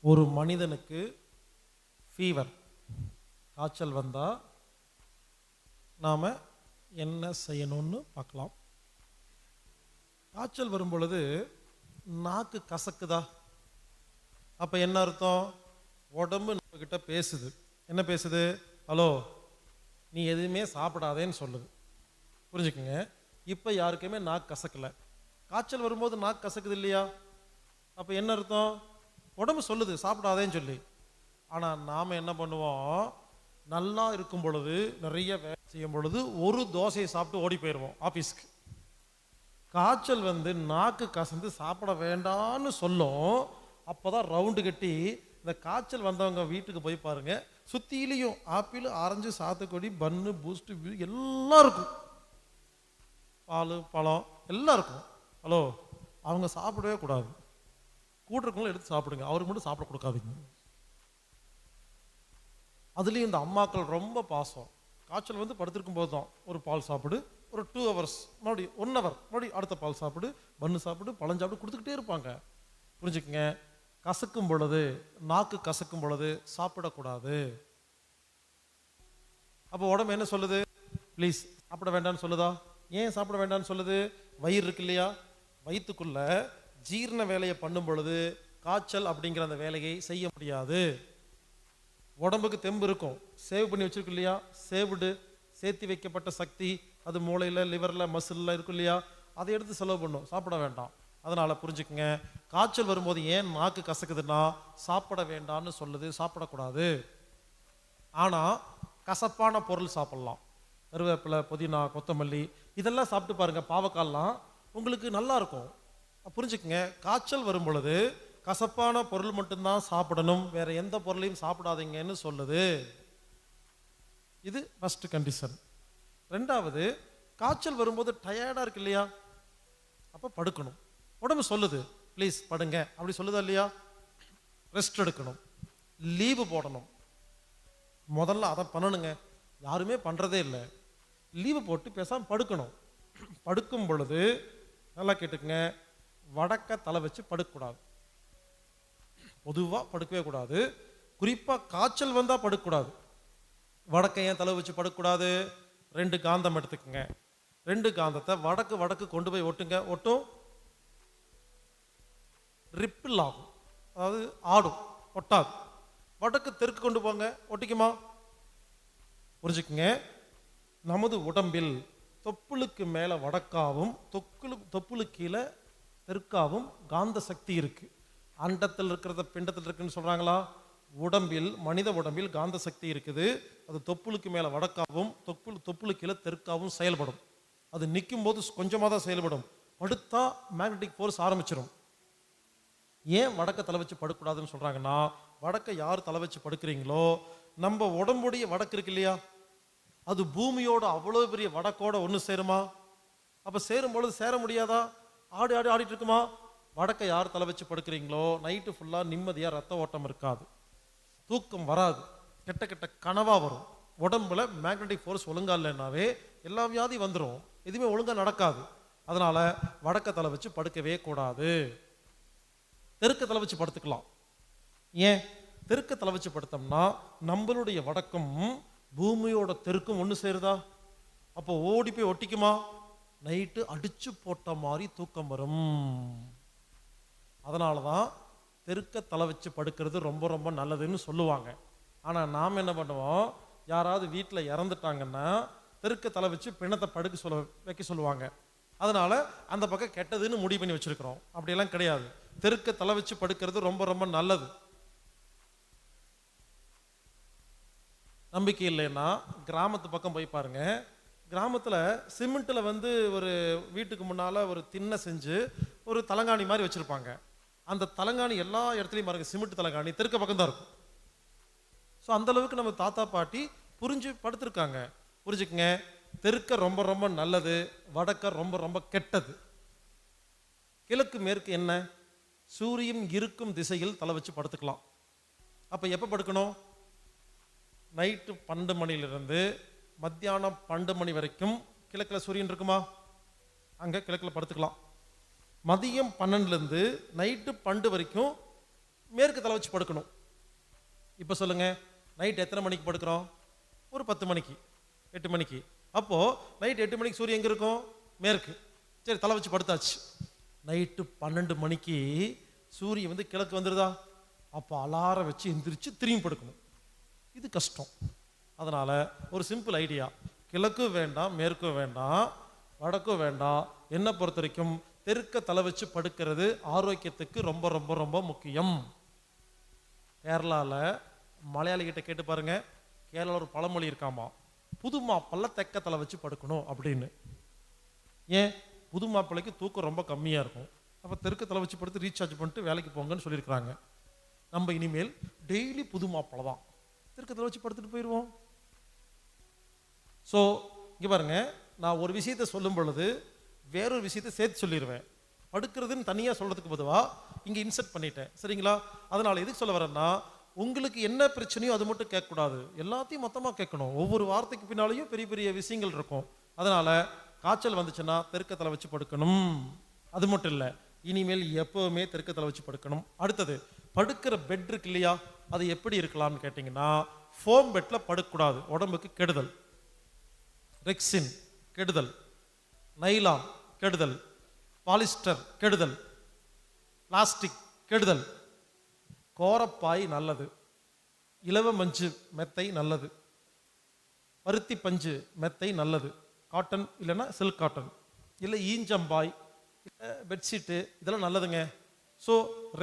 ஒரு மனிதனுக்கு ஃபீவர், காய்ச்சல் வந்தால் நாம் என்ன செய்யணும்னு பார்க்கலாம். காய்ச்சல் வரும் பொழுது நாக்கு கசக்குதா? அப்போ என்ன அர்த்தம்? உடம்பு நம்மக்கிட்ட பேசுது. என்ன பேசுது? ஹலோ, நீ எதுவுமே சாப்பிடாதேன்னு சொல்லுது. புரிஞ்சுக்குங்க. இப்போ யாருக்குமே நாக்கு கசக்கலை. காய்ச்சல் வரும்போது நாக்கு கசக்குது இல்லையா? அப்போ என்ன அர்த்தம்? உடம்பு சொல்லுது சாப்பிடாதேன்னு சொல்லி. ஆனால் நாம் என்ன பண்ணுவோம்? நல்லா இருக்கும் பொழுது, நிறைய வேலை செய்யும் பொழுது ஒரு தோசையை சாப்பிட்டு ஓடி போயிடுவோம் ஆஃபீஸ்க்கு. காய்ச்சல் வந்து நாக்கு கசந்து சாப்பிட வேண்டான்னு சொல்லும். அப்போ தான் ரவுண்டு கட்டி இந்த காய்ச்சல் வந்தவங்க வீட்டுக்கு போய் பாருங்கள், சுற்றிலையும் ஆப்பிள், ஆரஞ்சு, சாத்துக்குடி, பன்னு, பூஸ்ட்டு எல்லாம் இருக்கும். பால், பழம் எல்லாம் இருக்கும். ஹலோ, அவங்க சாப்பிடவே கூடாது. கூட்டுறவங்களும் எடுத்து சாப்பிடுங்க, அவருக்கு மட்டும் சாப்பிட கொடுக்காதீங்க. அதுலேயும் இந்த அம்மாக்கள் ரொம்ப பாசம். காய்ச்சல் வந்து படுத்திருக்கும் போது தான் ஒரு பால் சாப்பிடு, ஒரு 2 hours, மறுபடியும் 1 hour, மறுபடியும் அடுத்த பால் சாப்பிடு, பன்னு சாப்பிடு, பழம் சாப்பிடு கொடுத்துக்கிட்டே இருப்பாங்க. புரிஞ்சுக்குங்க. கசக்கும் பொழுது, நாக்கு கசக்கும் பொழுது சாப்பிடக்கூடாது. அப்போ உடம்பு என்ன சொல்லுது? ப்ளீஸ் சாப்பிட வேண்டாம்னு சொல்லுதா? ஏன் சாப்பிட வேண்டாம்னு சொல்லுது? வயிறு இருக்கு இல்லையா, வயிற்றுக்குள்ள ஜீரண வேலையை பண்ணும் பொழுது காய்ச்சல் அப்படிங்கிற அந்த வேலையை செய்ய முடியாது. உடம்புக்கு தெம்பு இருக்கும், சேவ் பண்ணி வச்சிருக்கு இல்லையா, சேவ்டு சேர்த்து வைக்கப்பட்ட சக்தி அது மூளையில், லிவரில், மசிலில் இருக்கும் இல்லையா, அதை எடுத்து செலவு பண்ணும். சாப்பிட வேண்டாம். அதனால் புரிஞ்சுக்குங்க, காய்ச்சல் வரும்போது ஏன் நாக்கு கசக்குதுன்னா சாப்பிட வேண்டாம்னு சொல்லுது, சாப்பிடக்கூடாது. ஆனால் கசப்பான பொருள் சாப்பிட்லாம். கருவேப்பிலை, புதினா, கொத்தமல்லி இதெல்லாம் சாப்பிட்டு பாருங்கள். பாவக்கால்லாம் உங்களுக்கு நல்லா இருக்கும். புரிஞ்சுக்குங்க. காய்ச்சல் வரும் பொழுது கசப்பான பொருள் மட்டும்தான் சாப்பிடணும், வேற எந்த பொருளையும் சாப்பிடாதீங்கன்னு சொல்லுது. இது ஃபர்ஸ்ட் கண்டிஷன். ரெண்டாவது, காய்ச்சல் வரும்போது டயர்டாக இருக்கு இல்லையா, அப்போ படுக்கணும். உடம்பு சொல்லுது ப்ளீஸ் படுங்க, அப்படி சொல்லுதா இல்லையா? ரெஸ்ட் எடுக்கணும், லீவு போடணும். முதல்ல அதை பண்ணணுங்க. யாருமே பண்ணுறதே இல்லை. லீவு போட்டு பேசாமல் படுக்கணும். படுக்கும் பொழுது நல்லா கேட்டுக்குங்க, வடக்க தலை வச்சு படுக்கக்கூடாது. பொதுவாக படுக்கவே கூடாது. குறிப்பாக காய்ச்சல் வந்தால் படுக்கக்கூடாது. வடக்க ஏன் தலை வச்சு படுக்கக்கூடாது? 2 காந்தம் எடுத்துக்குங்க. 2 காந்தத்தை வடக்கு கொண்டு போய் ஒட்டுங்க. ஒட்டும், ரிப்பிள் ஆகும், அதாவது ஆடும், ஒட்டாது. வடக்கு தெற்கு கொண்டு போங்க, ஒட்டிக்குமா? புரிஞ்சுக்குங்க. நமது உடம்பில் தொப்புளுக்கு மேலே வடக்காவும், தொப்புளுக்கு கீழே தெற்காவும் காந்த சக்தி இருக்கு. அண்டத்தில் இருக்கிறத பிண்டத்தில் இருக்குன்னு சொல்றாங்களா? உடம்பில், மனித உடம்பில் காந்த சக்தி இருக்குது. அது தொப்புளுக்கு மேலே வடக்காவும், தொப்புளுக்கு கீழே தெற்காவும் செயல்படும். அது நிற்கும் போது கொஞ்சமாக தான் செயல்படும். படுத்தா மேக்னெட்டிக் ஃபோர்ஸ் ஆரம்பிச்சிடும். ஏன் வடக்க தலை வச்சு படுக்கக்கூடாதுன்னு சொல்றாங்கன்னா, வடக்க யார் தலை வச்சு படுக்கிறீங்களோ, நம்ம உடம்புடைய வடக்கு இருக்கு இல்லையா, அது பூமியோட அவ்வளோ பெரிய வடக்கோட ஒன்று சேருமா? அப்போ சேரும்பொழுது சேர முடியாதா? ஆடிட்டு இருக்குமா? வடக்க யார் தலை வச்சு படுக்கிறீங்களோ நைட்டு ஃபுல்லாக நிம்மதியாக ரத்த ஓட்டம் இருக்காது, தூக்கம் வராது, கெட்ட கனவாக வரும். உடம்புல மேக்னெட்டிக் ஃபோர்ஸ் ஒழுங்கா இல்லைன்னாவே எல்லா வியாதி வந்துடும், எதுவுமே ஒழுங்காக நடக்காது. அதனால் வடக்க தலை வச்சு படுக்கவே கூடாது. தெற்க தலை வச்சு படுத்துக்கலாம். ஏன் தெற்க தலை வச்சு படுத்தோம்னா நம்மளுடைய வடக்கும் பூமியோட தெற்கும் ஒன்று சேருதா? அப்போ ஓடி போய் ஒட்டிக்குமா? நைட்டு அடிச்சு போட்ட மாதிரி தூக்கம் வரும். அதனால தான் தெருக்க தலை வச்சு படுக்கிறது ரொம்ப ரொம்ப நல்லதுன்னு சொல்லுவாங்க. ஆனால் நாம் என்ன பண்ணுவோம், யாராவது வீட்டில் இறந்துட்டாங்கன்னா தெருக்க தலை வச்சு பிணத்தை வைக்க சொல்லுவாங்க. அதனால அந்த பக்கம் கெட்டதுன்னு முடிவு பண்ணி வச்சிருக்கிறோம். அப்படியெல்லாம் கிடையாது. தெருக்க தலை வச்சு படுக்கிறது ரொம்ப ரொம்ப நல்லது. நம்பிக்கை இல்லைன்னா கிராமத்து பக்கம் போய் பாருங்க. கிராமத்தில் சிமெண்ட்டில் ஒரு வீட்டுக்கு முன்னால் ஒரு திண்ணை செஞ்சு ஒரு தலங்காணி மாதிரி வச்சுருப்பாங்க. அந்த தலங்காணி எல்லா இடத்துலையும் பாருங்க, சிமெண்ட் தலங்காணி தெற்கு பக்கம் தான் இருக்கும். ஸோ அந்தளவுக்கு நம்ம தாத்தா பாட்டி புரிஞ்சு படுத்திருக்காங்க. புரிஞ்சுக்குங்க, தெற்க ரொம்ப ரொம்ப நல்லது, வடக்க ரொம்ப ரொம்ப கெட்டது. கிழக்கு மேற்கு என்ன, சூரியன் இருக்கும் திசையில் தலை வச்சு படுத்துக்கலாம். அப்போ எப்போ படுக்கணும், நைட்டு 12 மணிலிருந்து மத்தியானம் 12 மணி வரைக்கும் கிழக்கில் சூரியன் இருக்குமா, அங்கே கிழக்கில் படுத்துக்கலாம். மதியம் 12லேருந்து நைட்டு 12 வரைக்கும் மேற்கு தலை வச்சு படுக்கணும். இப்போ சொல்லுங்க, நைட் எத்தனை மணிக்கு படுக்கிறோம், ஒரு 10 மணிக்கு 8 மணிக்கு. அப்போது நைட் 8 மணிக்கு சூரியன் எங்கே இருக்கும், மேற்கு. சரி, தலை வச்சு படுத்தாச்சு. நைட்டு 12 மணிக்கு சூரியன் கிழக்கு வந்துடுதா, அப்போ அலாரம் வச்சு எந்திரிச்சு திரும்பி படுக்கணும். இது கஷ்டம். அதனால் ஒரு சிம்பிள் ஐடியா, கிழக்கும் வேண்டாம் மேற்கும் வேண்டாம் வடக்கும் வேண்டாம். என்னை பொறுத்த வரைக்கும் தெற்க தலை வச்சு படுக்கிறது ஆரோக்கியத்துக்கு ரொம்ப ரொம்ப ரொம்ப முக்கியம். கேரளாவில் மலையாளிகிட்ட கேட்டு பாருங்க, கேரளாவில் ஒரு பழமொழி இருக்காமா, புது மாப்பிள்ளை தெற்க தலை வச்சு படுக்கணும் அப்படின்னு. ஏன், புது மாப்பிள்ளைக்கு தூக்கம் ரொம்ப கம்மியாக இருக்கும். அப்போ தெற்க தலை வச்சு படுத்து ரீசார்ஜ் பண்ணிட்டு வேலைக்கு போங்கன்னு சொல்லியிருக்கிறாங்க. நம்ம இனிமேல் டெய்லி புது மாப்பிள்ளை தான் தெற்க தலை வச்சு படுத்துட்டு போயிடுவோம். ஸோ இங்கே பாருங்க, நான் ஒரு விஷயத்தை சொல்லும் பொழுது வேறொரு விஷயத்தை சேர்த்து சொல்லிடுவேன். படுக்கிறதுன்னு தனியாக சொல்கிறதுக்கு பொதுவாக இங்கே இன்சர்ட் பண்ணிட்டேன். சரிங்களா? அதனால் எதுக்கு சொல்ல வரேன்னா, உங்களுக்கு என்ன பிரச்சனையோ அது மட்டும் கேட்கக்கூடாது, எல்லாத்தையும் மொத்தமாக கேட்கணும். ஒவ்வொரு வார்த்தைக்கு பின்னாலேயும் பெரிய பெரிய விஷயங்கள் இருக்கும். அதனால் காய்ச்சல் வந்துச்சுன்னா தெற்க தலை வச்சு படுக்கணும். அது மட்டும் இல்லை, இனிமேல் எப்போவுமே தெற்க தலை வச்சு படுக்கணும். அடுத்தது, படுக்கிற பெட் இருக்கு இல்லையா, அது எப்படி இருக்கலாம்னு கேட்டிங்கன்னா, ஃபோம் பெட்டில் படுக்கக்கூடாது, உடம்புக்கு கெடுதல். ரெக்சின் கெடுதல், நைலான் கெடுதல், பாலிஸ்டர் கெடுதல், பிளாஸ்டிக் கெடுதல். கோரப்பாய் நல்லது, இலவ மஞ்சு மெத்தை நல்லது, பருத்தி பஞ்சு மெத்தை நல்லது, காட்டன் இல்லைன்னா சில்க் காட்டன், இல்லை ஈஞ்சம்பாய், இல்லை பெட்ஷீட்டு, இதெல்லாம் நல்லதுங்க. ஸோ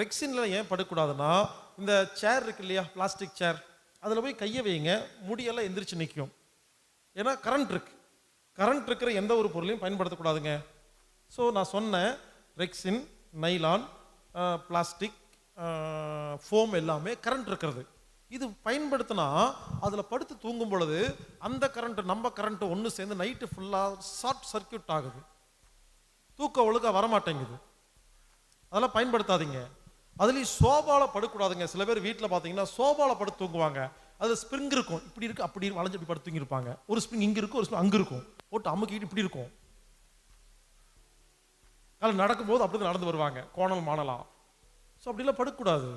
ரெக்சினில் ஏன் படுக்கக்கூடாதுன்னா, இந்த சேர் இருக்கு இல்லையா, பிளாஸ்டிக் சேர், அதில் போய் கையை வைங்க, முடியெல்லாம் எந்திரிச்சு நிற்கும். ஏன்னா கரண்ட் இருக்கு. கரண்ட் இருக்கிற எந்த ஒரு பொருளையும் பயன்படுத்தக்கூடாதுங்க. ஸோ நான் சொன்னேன், ரெக்சின், நைலான், பிளாஸ்டிக், ஃபோம் எல்லாமே கரண்ட் இருக்கிறது. இது பயன்படுத்தினா அதில் படுத்து தூங்கும் பொழுது அந்த கரண்ட்டு நம்ம கரண்ட்டு ஒன்று சேர்ந்து நைட்டு ஃபுல்லாக ஷார்ட் சர்க்கியூட் ஆகுது, தூக்கம் ஒழுங்காக வரமாட்டேங்குது. அதெல்லாம் பயன்படுத்தாதீங்க. அதுலேயும் சோபாவில் படுக்கூடாதுங்க. சில பேர் வீட்டில் பார்த்தீங்கன்னா சோபாவில் படுத்து தூங்குவாங்க. அதில் ஸ்ப்ரிங் இருக்கும், இப்படி இருக்குது அப்படி வளைஞ்சு இப்படி படுத்து தூங்கியிருப்பாங்க. ஒரு ஸ்ப்ரிங் இங்கே இருக்கும், ஒரு ஸ்ப்ரிங் அங்கே இருக்கும், போட்டு அமுக்கிட்டு இப்படி இருக்கும். காலை நடக்கும்போது அப்படி தான் நடந்து வருவாங்க, கோணல் மாணலாம். ஸோ அப்படிலாம் படுக்கக்கூடாது.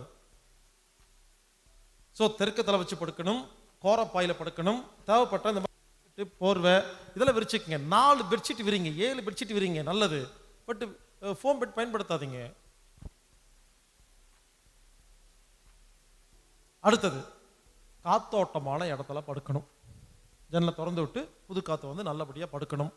ஸோ தெற்க தலை வச்சு படுக்கணும், கோரப்பாயில் படுக்கணும். தேவைப்பட்ட இந்த மாதிரி போர்வை இதெல்லாம் விரிச்சுக்குங்க. 4 பெட்ஷீட் விரிங்க, 7 பெட்ஷீட் விரிங்க, நல்லது. பட் ஃபோம் பெட் பயன்படுத்தாதீங்க. அடுத்தது, காத்தோட்டமான இடத்துல படுக்கணும். ஜன்னலை திறந்து விட்டு புது காற்றை நல்லபடியாக படுக்கணும்.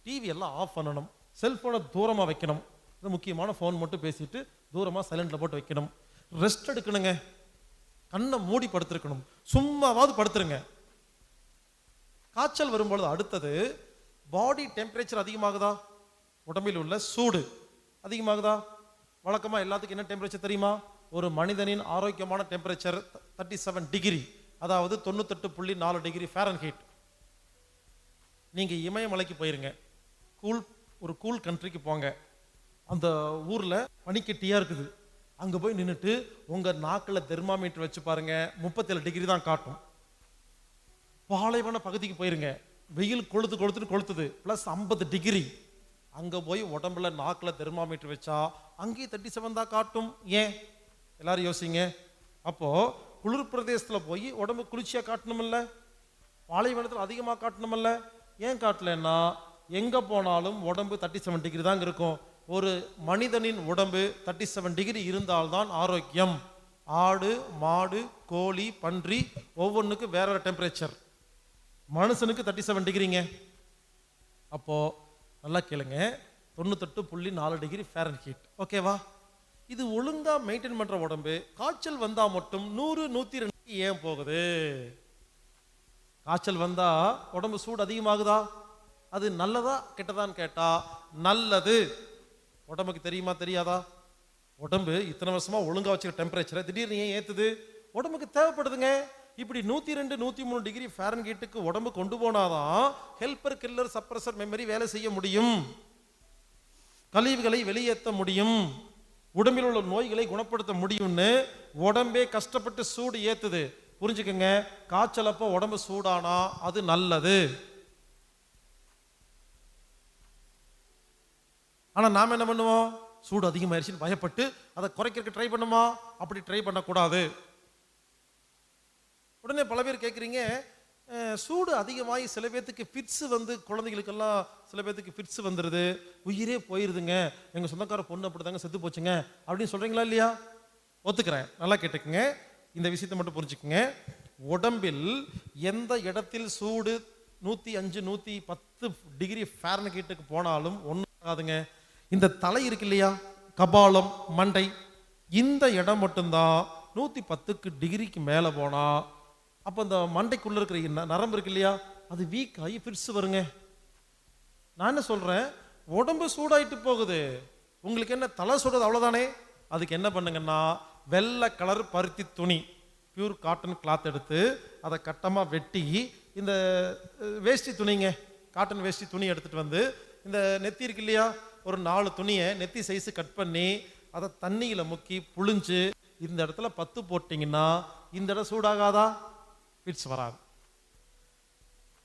டிவி எல்லாம் ஆஃப் பண்ணணும். செல்ஃபோனை தூரமாக வைக்கணும். இது முக்கியமான ஃபோன் மட்டும் பேசிட்டு தூரமாக சைலண்டில் போட்டு வைக்கணும். ரெஸ்ட் எடுக்கணுங்க, கண்ணை மூடி படுத்திருக்கணும். சும்மாவாவது படுத்துருங்க. காய்ச்சல் வரும்பொழுது அடுத்தது, பாடி டெம்பரேச்சர் அதிகமாகுதா, உடம்பில் உள்ள சூடு அதிகமாகுதா. வழக்கமாக எல்லாத்துக்கும் என்ன டெம்பரேச்சர் தெரியுமா, ஒரு மனிதனின் ஆரோக்கியமான டெம்பரேச்சர் 37 டிகிரி, அதாவது 98.4 டிகிரி ஃபாரன்ஹீட். நீங்கள் இமயமலைக்கு போயிருங்க, ஒரு கூல் கண்ட்ரிக்கு போங்க. அந்த ஊரில் பனிக்கட்டியாக இருக்குது. அங்கே போய் நின்றுட்டு உங்கள் நாக்கில் தெர்மாமீட்டர் வச்சு பாருங்க, 37 டிகிரி தான் காட்டும். பாலைவன பகுதிக்கு போயிருங்க, வெயில் கொளுத்துது, ப்ளஸ் 50 டிகிரி. அங்கே போய் உடம்புல நாக்கில் தெர்மாமீட்டர் வச்சா அங்கேயும் 37 தான் காட்டும். ஏன், எல்லாரும் யோசிங்க. அப்போது குளிர் பிரதேசத்தில் போய் உடம்பு குளிர்ச்சியாக காட்டணுமில்ல, பாலைவனத்தில் அதிகமாக காட்டணுமில்ல. ஏன் காட்டலன்னா, எங்க போனாலும் உடம்பு 37 டிகிரி தான் இருக்கும். ஒரு மனிதனின் உடம்பு 37 டிகிரி இருந்தால்தான் ஆரோக்கியம். ஆடு, மாடு, கோழி, பன்றி ஒவ்வொன்றுக்கு வேற வேற டெம்பரேச்சர். மனுஷனுக்கு 37 டிகிரிங்க. அப்போ நல்லா கேளுங்க, 98.4 டிகிரி ஃபாரன்ஹீட். ஓகேவா? இது ஒழுங்கா மெயின்டைன் பண்ற உடம்பு காய்ச்சல் வந்தா மட்டும் 100, 102 ஏன் போகுது? காய்ச்சல் வந்தா உடம்பு சூடு அதிகமாகுதா? அது நல்லதா கெட்டதான்னு கேட்டா நல்லது. உடம்புக்கு தெரியுமா தெரியாதா? உடம்பு இத்தனை வருஷமா ஒழுங்கா வச்சுக்க டெம்பரேச்சரை திடீர்னு ஏன் ஏத்துது? உடம்புக்கு தேவைப்படுதுங்க. இப்படி 102, 103 டிகிரி ஃபாரன்ஹீட்டுக்கு உடம்பு கொண்டு போனாதான் ஹெல்பர், கில்லர், சப்ரசர் மெமரி வேலை செய்ய முடியும், கழிவுகளை வெளியேற்ற முடியும், உடம்பில் உள்ள நோய்களை குணப்படுத்த முடியும்னு உடம்பே கஷ்டப்பட்டு சூடு ஏத்துது. புரிஞ்சுக்கங்க, காய்ச்சல் அப்போ உடம்பு சூடானா அது நல்லது. ஆனா நாம என்ன பண்ணுவோம்? சூடு அதிகமாயிருச்சுன்னு பயப்பட்டு அதை குறைக்கிறதுக்கு ட்ரை பண்ணுமா? அப்படி ட்ரை பண்ணக்கூடாது. உடனே பல பேர் கேட்குறீங்க, சூடு அதிகமாகி சில பேர்த்துக்கு ஃபிட்ஸ் வந்து, குழந்தைகளுக்கெல்லாம் சில பேர்த்துக்கு ஃபிட்ஸ் வந்துடுது, உயிரே போயிருதுங்க, எங்கள் சொந்தக்கார பொண்ணு அப்படி தாங்க செத்து போச்சுங்க அப்படின்னு சொல்கிறீங்களா இல்லையா? ஒத்துக்கிறேன். நல்லா கேட்டுக்குங்க, இந்த விஷயத்தை மட்டும் புரிஞ்சுக்குங்க. உடம்பில் எந்த இடத்தில் சூடு 105, 110 டிகிரி ஃபாரன்ஹீட்டுக்கு போனாலும் ஒன்றும் ஆகாதுங்க. இந்த தலை இருக்கு இல்லையா, கபாலம், மண்டை, இந்த இடம் மட்டும்தான் 110 டிகிரிக்கு மேலே போனா அப்போ இந்த மண்டைக்குள்ள இருக்கிற நரம்பு இருக்கு இல்லையா, அது வீக் ஆகி ஃபிட்ஸ் வருங்க. நான் என்ன சொல்றேன், உடம்பு சூடாயிட்டு போகுது, உங்களுக்கு என்ன தலை சுடுறது அவ்வளோதானே? அதுக்கு என்ன பண்ணுங்கன்னா, வெள்ளை கலர் பருத்தி துணி, பியூர் காட்டன் கிளாத் எடுத்து அதை கட்டமாக வெட்டி, இந்த வேஷ்டி துணிங்க, காட்டன் வேஷ்டி துணி எடுத்துட்டு வந்து இந்த நெத்தி இருக்கு இல்லையா, ஒரு 4 துணியை நெத்தி சைஸு கட் பண்ணி அதை தண்ணியில் முக்கி புழிஞ்சு இந்த இடத்துல 10 போட்டிங்கன்னா இந்த இடம் சூடாகாதா? ஃபிட்ஸ் வராது.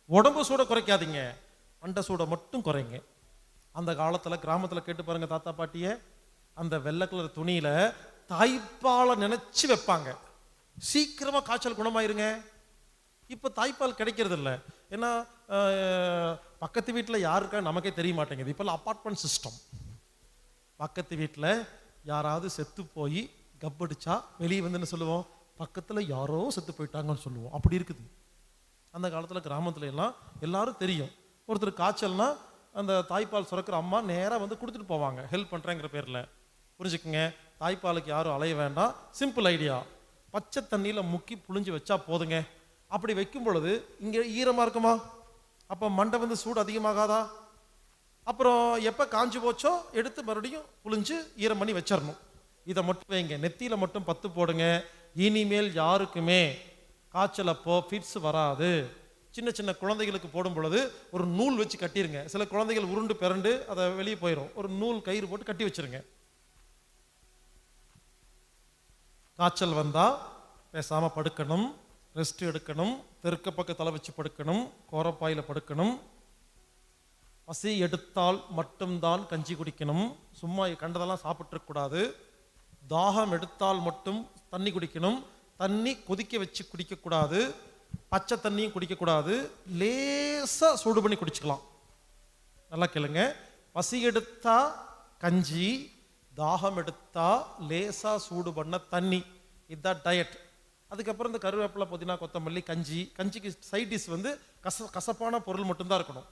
உடம்பு சூட குறைக்காதீங்க, மண்டை சூடை மட்டும் குறைங்க. அந்த காலத்தில் கிராமத்தில் கேட்டு பாருங்க தாத்தா பாட்டிய, அந்த வெள்ளை கலர் துணியில தாய்ப்பாலை நினைச்சு வைப்பாங்க, சீக்கிரமா காய்ச்சல் குணமாயிருங்க. இப்போ தாய்ப்பால் கிடைக்கிறது இல்லை. ஏன்னா பக்கத்து வீட்டில் யாருக்கா நமக்கே தெரிய மாட்டேங்குது. இப்போல்லாம் அப்பார்ட்மெண்ட் சிஸ்டம். பக்கத்து வீட்டில் யாராவது செத்து போய் கப்படிச்சா வெளியே வந்து என்ன சொல்லுவோம்? பக்கத்தில் யாரோ செத்து போயிட்டாங்கன்னு சொல்லுவோம். அப்படி இருக்குது. அந்த காலத்தில் கிராமத்துல எல்லாம் எல்லாரும் தெரியும். ஒருத்தர் காய்ச்சல்னா அந்த தாய்ப்பால் சுரக்கிற அம்மா நேராக வந்து கொடுத்துட்டு போவாங்க, ஹெல்ப் பண்ணுறேங்கிற பேரில். புரிஞ்சுக்குங்க, தாய்ப்பாலுக்கு யாரும் அலைய வேண்டாம். சிம்பிள் ஐடியா, பச்சை தண்ணியில் முக்கி புழிஞ்சு வச்சா போதுங்க. அப்படி வைக்கும் பொழுது இங்கே ஈரமாக இருக்குமா? அப்போ மண்டை வந்து சூடு அதிகமாகாதா? அப்புறம் எப்போ காஞ்சி போச்சோ எடுத்து மறுபடியும் புழிஞ்சு ஈரம் பண்ணி வச்சிடணும். இதை மட்டும் வைங்க, நெத்தியில் மட்டும் 10 போடுங்க. இனிமேல் யாருக்குமே காய்ச்சல் அப்போ ஃபிட்ஸ் வராது. சின்ன சின்ன குழந்தைகளுக்கு போடும் பொழுது ஒரு நூல் வச்சு கட்டிருங்க. சில குழந்தைகள் உருண்டு பிறண்டு அதை வெளியே போயிடும், ஒரு நூல் கயிறு போட்டு கட்டி வச்சிருங்க. காய்ச்சல் வந்தா பேசாம படுக்கணும், ரெஸ்ட் எடுக்கணும், தெற்க பக்க தலை வச்சு படுக்கணும், கோரப்பாயில படுக்கணும். பசி எடுத்தால் மட்டும்தான் கஞ்சி குடிக்கணும், சும்மா கண்டதெல்லாம் சாப்பிட்டு கூடாது. தாகம் எடுத்தால் மட்டும் தண்ணி குடிக்கணும், தண்ணி கொதிக்க வச்சு குடிக்கக்கூடாது, பச்சை தண்ணியும் குடிக்கக்கூடாது, லேசா சூடு பண்ணி குடிச்சுக்கலாம். நல்லா கேளுங்க, பசி எடுத்தா கஞ்சி, தாகம் எடுத்தா லேசா சூடு பண்ண தண்ணி, இதுதான் டயட். அதுக்கப்புறம் இந்த கருவேப்பிலை, புதினா, கொத்தமல்லி, கஞ்சி. கஞ்சிக்கு சைட் டிஷ் வந்து கசப்பான பொருள் மட்டும்தான் இருக்கணும்.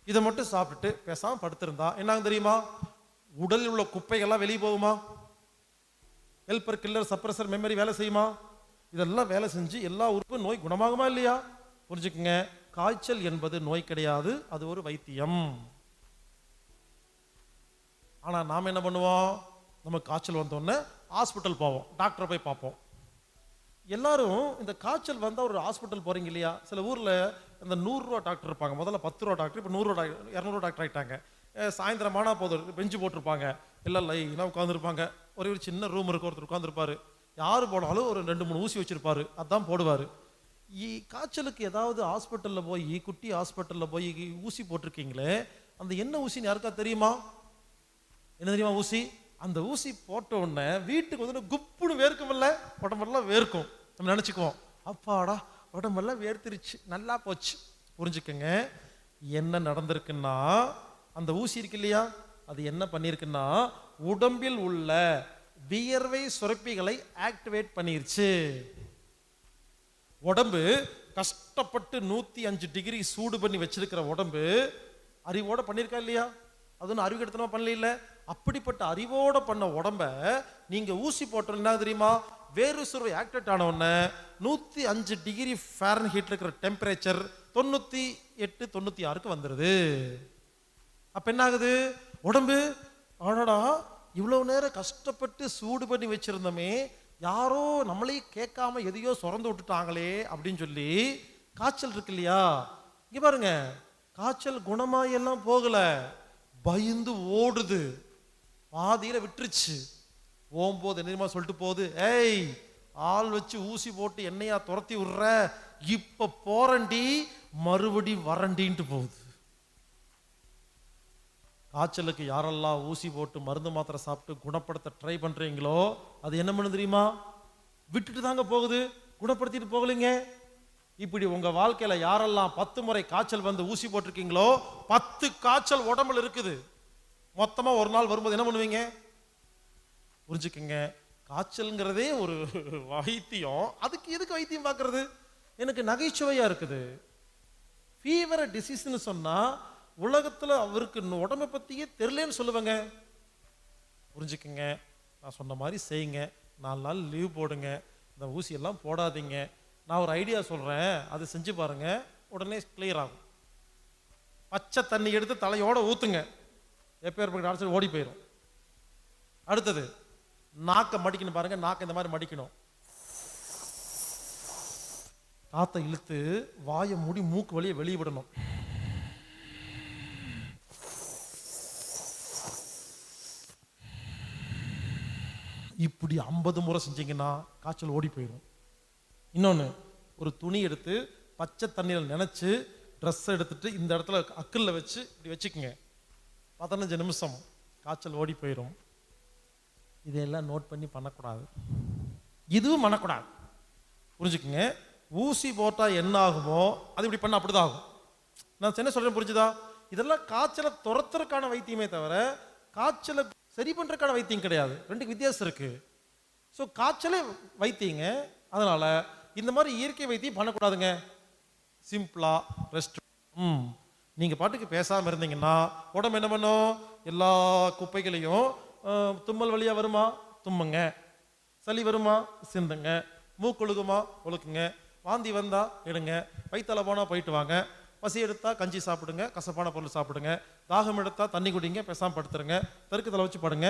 இதை மட்டும் சாப்பிட்டுட்டு பேசாம படுத்திருந்தா என்ன தெரியுமா? உடலில் உள்ள குப்பைகள்லாம் வெளியே போகுமா? ஹெல்பர், கில்லர், சப்ரசர் மெமரி வேலை செய்யுமா? இதெல்லாம் வேலை செஞ்சு எல்லா உறுப்பும் நோய் குணமாகுமா இல்லையா? புரிஞ்சுக்குங்க, காய்ச்சல் என்பது நோய் கிடையாது, அது ஒரு வைத்தியம். ஆனா நாம என்ன பண்ணுவோம்? நம்ம காய்ச்சல் வந்தோடனே ஹாஸ்பிட்டல் போவோம், டாக்டரை போய் பார்ப்போம். எல்லாரும் இந்த காய்ச்சல் வந்தா ஒரு ஹாஸ்பிட்டல் போறீங்க இல்லையா? சில ஊர்ல இந்த 100 ரூபா டாக்டர் இருப்பாங்க, முதல்ல 10 ரூபா டாக்டர், இப்போ 100 ரூபா டாக்டர், 200 டாக்டர் ஆகிட்டாங்க. சாயந்தரமானா போதும், பெஞ்சு போட்டிருப்பாங்க, எல்லாம் லைனாக உட்காந்துருப்பாங்க. ஒரே ஒரு சின்ன ரூம் இருக்கு, ஒருத்தர் உட்காந்துருப்பாரு, யாரு போனாலும் ஒரு 2-3 ஊசி வச்சிருப்பாரு, அதான் போடுவாரு. காய்ச்சலுக்கு ஏதாவது ஹாஸ்பிட்டல்ல போய், குட்டி ஹாஸ்பிட்டல்ல போய் ஊசி போட்டிருக்கீங்களே, அந்த என்ன ஊசின்னு யாருக்கா தெரியுமா? என்ன தெரியுமா ஊசி? அந்த ஊசி போட்ட உடனே வீட்டுக்கு வந்து குப்புன்னு வேர்க்கும் இல்லை, உடம்பெல்லாம் வேர்க்கும். நம்ம நினைச்சுக்குவோம், அப்பாடா உடம்பெல்லாம் வேர்த்திருச்சு, நல்லா போச்சு. புரிஞ்சுக்கங்க, என்ன நடந்திருக்குன்னா, அந்த ஊசி இருக்கு இல்லையா, அது என்ன பண்ணிருக்குன்னா உடம்பில் உள்ள வியர்வை சுரப்பிகளை ஆக்டிவேட் பண்ணிருச்சு. உடம்பு கஷ்டப்பட்டு 105 டிகிரி சூடு பண்ணி வச்சிருக்கிற உடம்பு அறிவோட பண்ணிருக்கா இல்லையா? அது அறிவு எடுத்தனமா பண்ணல. அப்படிப்பட்ட அறிவோட பண்ண உடம்ப நீங்க ஊசி போட்டோம்னா தெரியுமா, வேறு சுரவை ஆக்டிவேட் ஆன உடனே 105 டிகிரி ஃபாரன்ஹீட்ல இருக்கிற டெம்பரேச்சர் 98 96க்கு வந்துருது. அப்ப என்ன ஆகுது, உடம்பு ஆனாடா இவ்வளவு நேரம் கஷ்டப்பட்டு சூடு பண்ணி வச்சிருந்தோமே, யாரோ நம்மளே கேட்காம எதையோ சுரந்து விட்டுட்டாங்களே அப்படின்னு சொல்லி, காய்ச்சல் இருக்கு இல்லையா, இங்க பாருங்க, காய்ச்சல் குணமாயெல்லாம் போகல, பயந்து ஓடுது, பாதியில விட்டுருச்சு. போகும்போது என்ன சொல்லிட்டு போகுது, ஏய் ஆள் வச்சு ஊசி போட்டு என்னையா துரத்தி விடுற, இப்ப போறண்டி மறுபடி வரண்டின்ட்டு போகுது. காய்ச்சலுக்கு யாரெல்லாம் ஊசி போட்டு மருந்து மாத்திரை சாப்பிட்டு குணப்படுத்த ட்ரை பண்றீங்களோ, அது என்ன பண்ணு தெரியுமா, விட்டுட்டு தாங்க போகுது, குணப்படுத்திட்டு போகலைங்க. இப்படி உங்க வாழ்க்கையில யாரெல்லாம் 10 முறை காய்ச்சல் வந்து ஊசி போட்டிருக்கீங்களோ, 10 காய்ச்சல் உடம்புல இருக்குது. மொத்தமா ஒரு நாள் வரும்போது என்ன பண்ணுவீங்க புரிஞ்சுக்கங்க. காய்ச்சல்ங்கிறதே ஒரு வைத்தியம், அதுக்கு எதுக்கு வைத்தியம் பார்க்கறது? எனக்கு நகைச்சுவையா இருக்குது. ஃபீவர் டிசீஸ்ன்னு சொன்னா உலகத்துல அவருக்கு உடம்பை பத்தியே தெரியலன்னு சொல்லுவாங்க. புரிஞ்சுக்கங்க, நான் சொன்ன மாதிரி செய்யுங்க, 4 நாள் லீவ் போடுங்க, இந்த ஊசி எல்லாம் போடாதீங்க. நான் ஒரு ஐடியா சொல்றேன், அது செஞ்சு பாருங்க, உடனே கிளியர் ஆகும். பச்சை தண்ணி எடுத்து தலையோட ஊத்துங்க, எப்பேற்பட்ட ஆட்சி ஓடி போயிடும். அடுத்தது நாக்கை மடிக்கணும் பாருங்க, நாக்கை இந்த மாதிரி மடிக்கணும், காத்தை இழுத்து வாயை மூடி மூக்கு வழியை வெளியே விடணும். இப்படி 50 முறை செஞ்சீங்கன்னா காய்ச்சல் ஓடி போயிடும். இன்னொன்று, ஒரு துணி எடுத்து பச்சை தண்ணியில் நினைச்சு ட்ரெஸ் எடுத்துட்டு இந்த இடத்துல அக்கில் வச்சு இப்படி வச்சுக்கோங்க, 15 நிமிஷம் காய்ச்சல் ஓடி போயிடும். இதையெல்லாம் நோட் பண்ணி பண்ணக்கூடாது, இதுவும் பண்ணக்கூடாது. புரிஞ்சுக்குங்க, ஊசி போட்டா என்ன ஆகுமோ அது இப்படி பண்ண அப்படிதான் ஆகும். நான் என்ன சொல்றேன் புரிஞ்சுதா? இதெல்லாம் காய்ச்சலை துரத்துறதுக்கான வைத்தியமே தவிர காய்ச்சலை சரி பண்றதுக்கான வைத்தியம் கிடையாது. ரெண்டுக்கு வித்தியாசம் இருக்கு. ஸோ காய்ச்சலே வைத்தியங்க, அதனால இந்த மாதிரி இயற்கை வைத்தியம் பண்ணக்கூடாதுங்க. சிம்பிளா ரெஸ்ட். நீங்க பாட்டுக்கு பேசாம இருந்தீங்கன்னா உடம்பு என்ன பண்ணும், எல்லா குப்பைகளையும் தும்மல் வழியா வருமா தும்முங்க, சளி வருமா சிந்துங்க, மூக்கொழுகுமா ஒழுக்குங்க, வாந்தி வந்தா எடுங்க, வயிற்றால போனா போயிட்டு வாங்க, பசி எடுத்தா கஞ்சி சாப்பிடுங்க, கசப்பான பொருள் சாப்பிடுங்க, தாகம் எடுத்தா தண்ணி குடிங்க, பேசாம படுத்துருங்க, தெருக்கு தலை வச்சு படுங்க.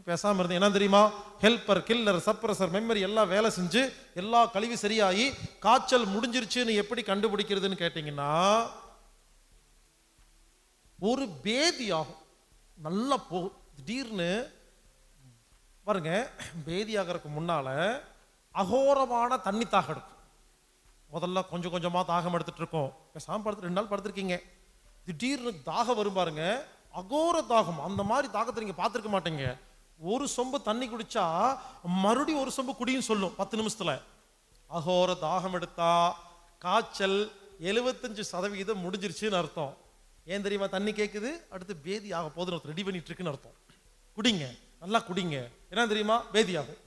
பேசாம இருந்தீங்க என்ன தெரியுமா, ஹெல்பர் கில்லர் சப்ரஸர் மெமரி எல்லாம் வேலை செஞ்சு எல்லா கழிவு சரியாகி காய்ச்சல் முடிஞ்சிருச்சுன்னு எப்படி கண்டுபிடிக்கிறதுன்னு கேட்டீங்கன்னா, ஒரு பேதி ஆகும், நல்லா போகும். திடீர்னு பாருங்க, பேதி ஆகிறதுக்கு முன்னால அகோரமான தண்ணி தாகம் எடுக்கும். முதல்ல கொஞ்சம் கொஞ்சமா தாகம் எடுத்துட்டு இருக்கோம், பேசாம படுத்து 2 நாள் படுத்திருக்கீங்க, திடீர்னு தாகம் வரும் பாருங்க, அகோர தாகம். அந்த மாதிரி தாகத்தை நீங்க பார்த்துருக்க மாட்டீங்க. ஒரு சொம்பு தண்ணி குடிச்சா மறுபடியும் ஒரு சொம்பு குடியும் சொல்லும் 10 நிமிஷத்துல. அகோர தாகம் எடுத்தா காய்ச்சல் 75% முடிஞ்சிருச்சுன்னு அர்த்தம். ஏன் தெரியுமா, தண்ணி கேட்குது, அடுத்து பேதி ஆக போதுன்னு ரெடி பண்ணிட்டு இருக்குன்னு அர்த்தம். குடிங்க, நல்லா குடிங்க, என்ன தெரியுமா, பேதி ஆகும்.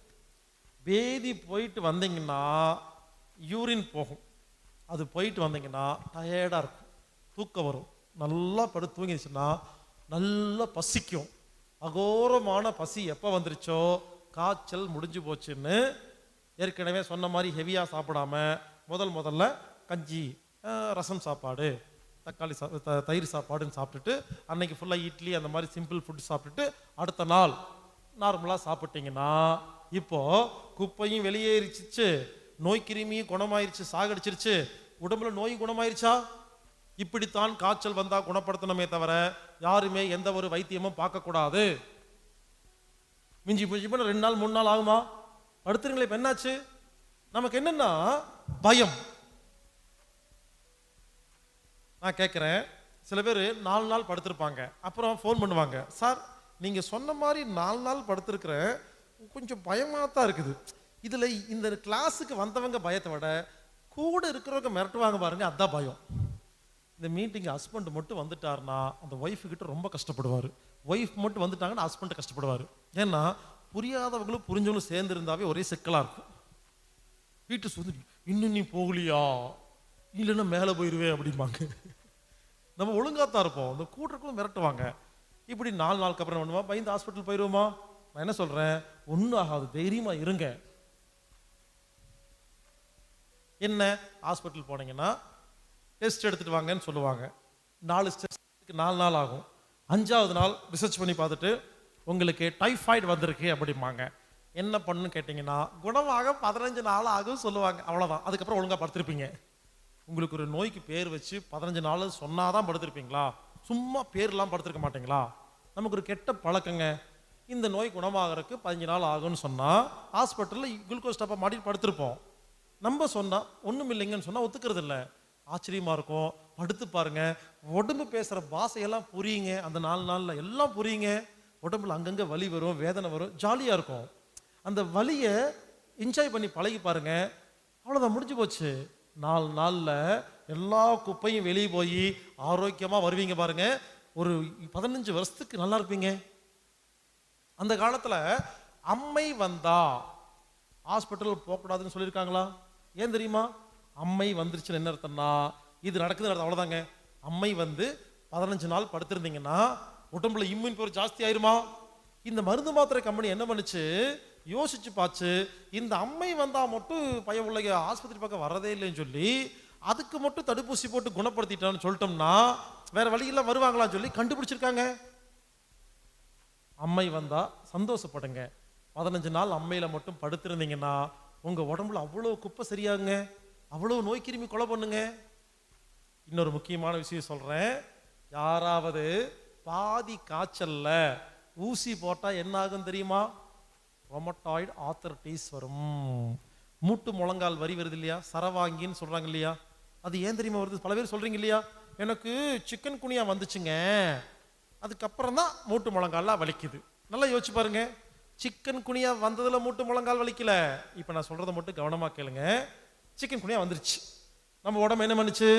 பேதி போயிட்டு வந்தீங்கன்னா யூரின் போகும், அது போயிட்டு வந்தீங்கன்னா டயர்டா இருக்கும், தூக்கம் வரும், நல்லா படுத்து தூங்கிடுச்சுன்னா நல்லா பசிக்கும். அகோரமான பசி எப்போ வந்துருச்சோ காய்ச்சல் முடிஞ்சு போச்சுன்னு. ஏற்கனவே சொன்ன மாதிரி ஹெவியா சாப்பிடாம முதல்ல கஞ்சி, ரசம் சாப்பாடு, தக்காளி தயிர் சாப்பாடுன்னு சாப்பிட்டுட்டு அன்னைக்கு ஃபுல்லாக இட்லி அந்த மாதிரி சிம்பிள் ஃபுட் சாப்பிட்டுட்டு அடுத்த நாள் நார்மலாக சாப்பிட்டீங்கன்னா இப்போ குப்பையும் வெளியேறிச்சு, நோய் கிருமியும் குணமாயிருச்சு, சாகடிச்சிருச்சு, உடம்புல நோயும் குணமாயிருச்சா? இப்படித்தான் காய்ச்சல் வந்தா குணப்படுத்தணுமே தவிர யாருமே எந்த ஒரு வைத்தியமும் பார்க்கக்கூடாது. மிஞ்சி மிஞ்சி பண்ண 2 நாள் 3 நாள் ஆகுமா, படுத்துருங்களே. இப்ப என்னாச்சு, நமக்கு என்னன்னா பயம். நான் கேட்குறேன், சில பேர் 4 நாள் படுத்திருப்பாங்க, அப்புறம் ஃபோன் பண்ணுவாங்க, சார் நீங்க சொன்ன மாதிரி 4 நாள் படுத்திருக்கிற, கொஞ்சம் பயமா தான் இருக்குது. இதுல இந்த கிளாஸுக்கு வந்தவங்க பயத்தை விட கூட இருக்கிறவங்க மிரட்டுவாங்க பாருங்க, அதான் பயம். இந்த மீட்டிங் ஹஸ்பண்ட் மட்டும் வந்துட்டாருன்னா அந்த ஒய்ஃபு கிட்ட ரொம்ப கஷ்டப்படுவார். ஒய்ஃப் மட்டும் வந்துட்டாங்கன்னா ஹஸ்பண்ட் கஷ்டப்படுவார். ஏன்னா புரியாதவங்களும் புரிஞ்சவங்களும் சேர்ந்து இருந்தாவே ஒரே சிக்கலாக இருக்கும். வீட்டு சொல்லி இன்னும் நீ போகலையா, இல்லைன்னா மேலே போயிடுவே அப்படிம்பாங்க. நம்ம ஒழுங்காத்தான் இருப்போம், இந்த கூட்டுறக்குள்ள மிரட்டுவாங்க. இப்படி 4 நாளுக்கு அப்புறம் பண்ணுமா, பயந்து ஹாஸ்பிட்டல் போயிடுவோமா? நான் என்ன சொல்றேன், ஒன்றும் ஆகாது, தைரியமா இருங்க. என்ன ஹாஸ்பிட்டல் போனீங்கன்னா டெஸ்ட் எடுத்துட்டு வாங்கன்னு சொல்லுவாங்க. 4 டெஸ்ட்டுக்கு 4 நாள் ஆகும். 5ஆவது நாள் ரிசர்ச் பண்ணி பார்த்துட்டு உங்களுக்கு டைஃபாய்டு வந்திருக்கு அப்படிம்பாங்க. என்ன பண்ணுன்னு கேட்டிங்கன்னா குணமாக 15 நாள் ஆகும் சொல்லுவாங்க. அவ்வளோதான். அதுக்கப்புறம் ஒழுங்காக படுத்திருப்பீங்க. உங்களுக்கு ஒரு நோய்க்கு பேர் வச்சு 15 நாள் சொன்னாதான் படுத்திருப்பீங்களா? சும்மா பேர்லாம் படுத்திருக்க மாட்டீங்களா? நமக்கு ஒரு கெட்ட பழக்கங்க, இந்த நோய் குணமாகறதுக்கு 15 நாள் ஆகும்னு சொன்னால் ஹாஸ்பிட்டலில் குளுக்கோஸ் டப்பா மாட்டிட்டு படுத்திருப்போம். நம்ம சொன்னால் ஒன்றும் இல்லைங்கன்னு சொன்னால் ஒத்துக்கிறது இல்லை. ஆச்சரியமாக இருக்கும். படுத்து பாருங்க, உடம்பு பேசுகிற பாஷையெல்லாம் புரியுங்க. அந்த 4 நாளில் எல்லாம் புரியுங்க. உடம்புல அங்கங்கே வலி வரும், வேதனை வரும், ஜாலியாக இருக்கும். அந்த வலியை என்ஜாய் பண்ணி பழகி பாருங்க, அவ்வளோதான், முடிஞ்சு போச்சு. 4 நாளில் எல்லா குப்பையும் வெளியே போய் ஆரோக்கியமாக வருவீங்க பாருங்க. ஒரு 15 வருஷத்துக்கு நல்லா இருப்பீங்க. அந்த காலத்தில் அம்மை வந்தா ஹாஸ்பிட்டல் போகக்கூடாதுன்னு சொல்லியிருக்காங்களா? ஏன் தெரியுமா? அம்மை வந்துருச்சுன்னு என்ன அர்த்தம்னா இது நடக்குது அர்த்தம். அவ்வளோதாங்க. அம்மை வந்து 15 நாள் படுத்திருந்தீங்கன்னா உடம்புல இம்யூன் பவர் ஜாஸ்தி ஆயிருமா? இந்த மருந்து மாத்திரை கம்பெனி என்ன பண்ணுச்சு, யோசிச்சு பாச்சு, இந்த அம்மை வந்தா மட்டும் பையன் உள்ள ஆஸ்பத்திரி பக்கம் வரதே இல்லைன்னு சொல்லி அதுக்கு மட்டும் தடுப்பூசி போட்டு குணப்படுத்திட்டான்னு சொல்லிட்டோம்னா வேற வழியெல்லாம் வருவாங்களான்னு சொல்லி கண்டுபிடிச்சிருக்காங்க. அம்மை வந்தா சந்தோஷப்படுங்க. 15 நாள் அம்மையில மட்டும் படுத்திருந்தீங்கன்னா உங்க உடம்புல அவ்வளோ குப்பை சரியாகுங்க, அவ்வளோ நோய் கிருமி கொலை பண்ணுங்க. இன்னொரு முக்கியமான விஷயம் சொல்றேன். யாராவது பாதி காய்ச்சல்ல ஊசி போட்டா என்ன ஆகும் தெரியுமா? ரொமட்டாய்டு ஆர்த்தரைட்டிஸ் வரும். மூட்டு முழங்கால் வரி வருது இல்லையா, சரவாங்கின்னு சொல்றாங்க இல்லையா, அது ஏன் தெரியுமா வருது? பல பேர் சொல்றீங்க இல்லையா, எனக்கு சிக்கன் குனியா வந்துச்சுங்க, அதுக்கப்புறம் தான் மூட்டு முழங்கால்லாம் வலிக்குது. நல்லா யோசிச்சு பாருங்க. சிக்கன் குனியா வந்ததுல மூட்டு முழங்கால் வலிக்கல. இப்ப நான் சொல்றதை மட்டும் கவனமா கேளுங்க. சிக்கன் குனியா வந்துருச்சு, நம்ம உடம்பு என்ன பண்ணுச்சு?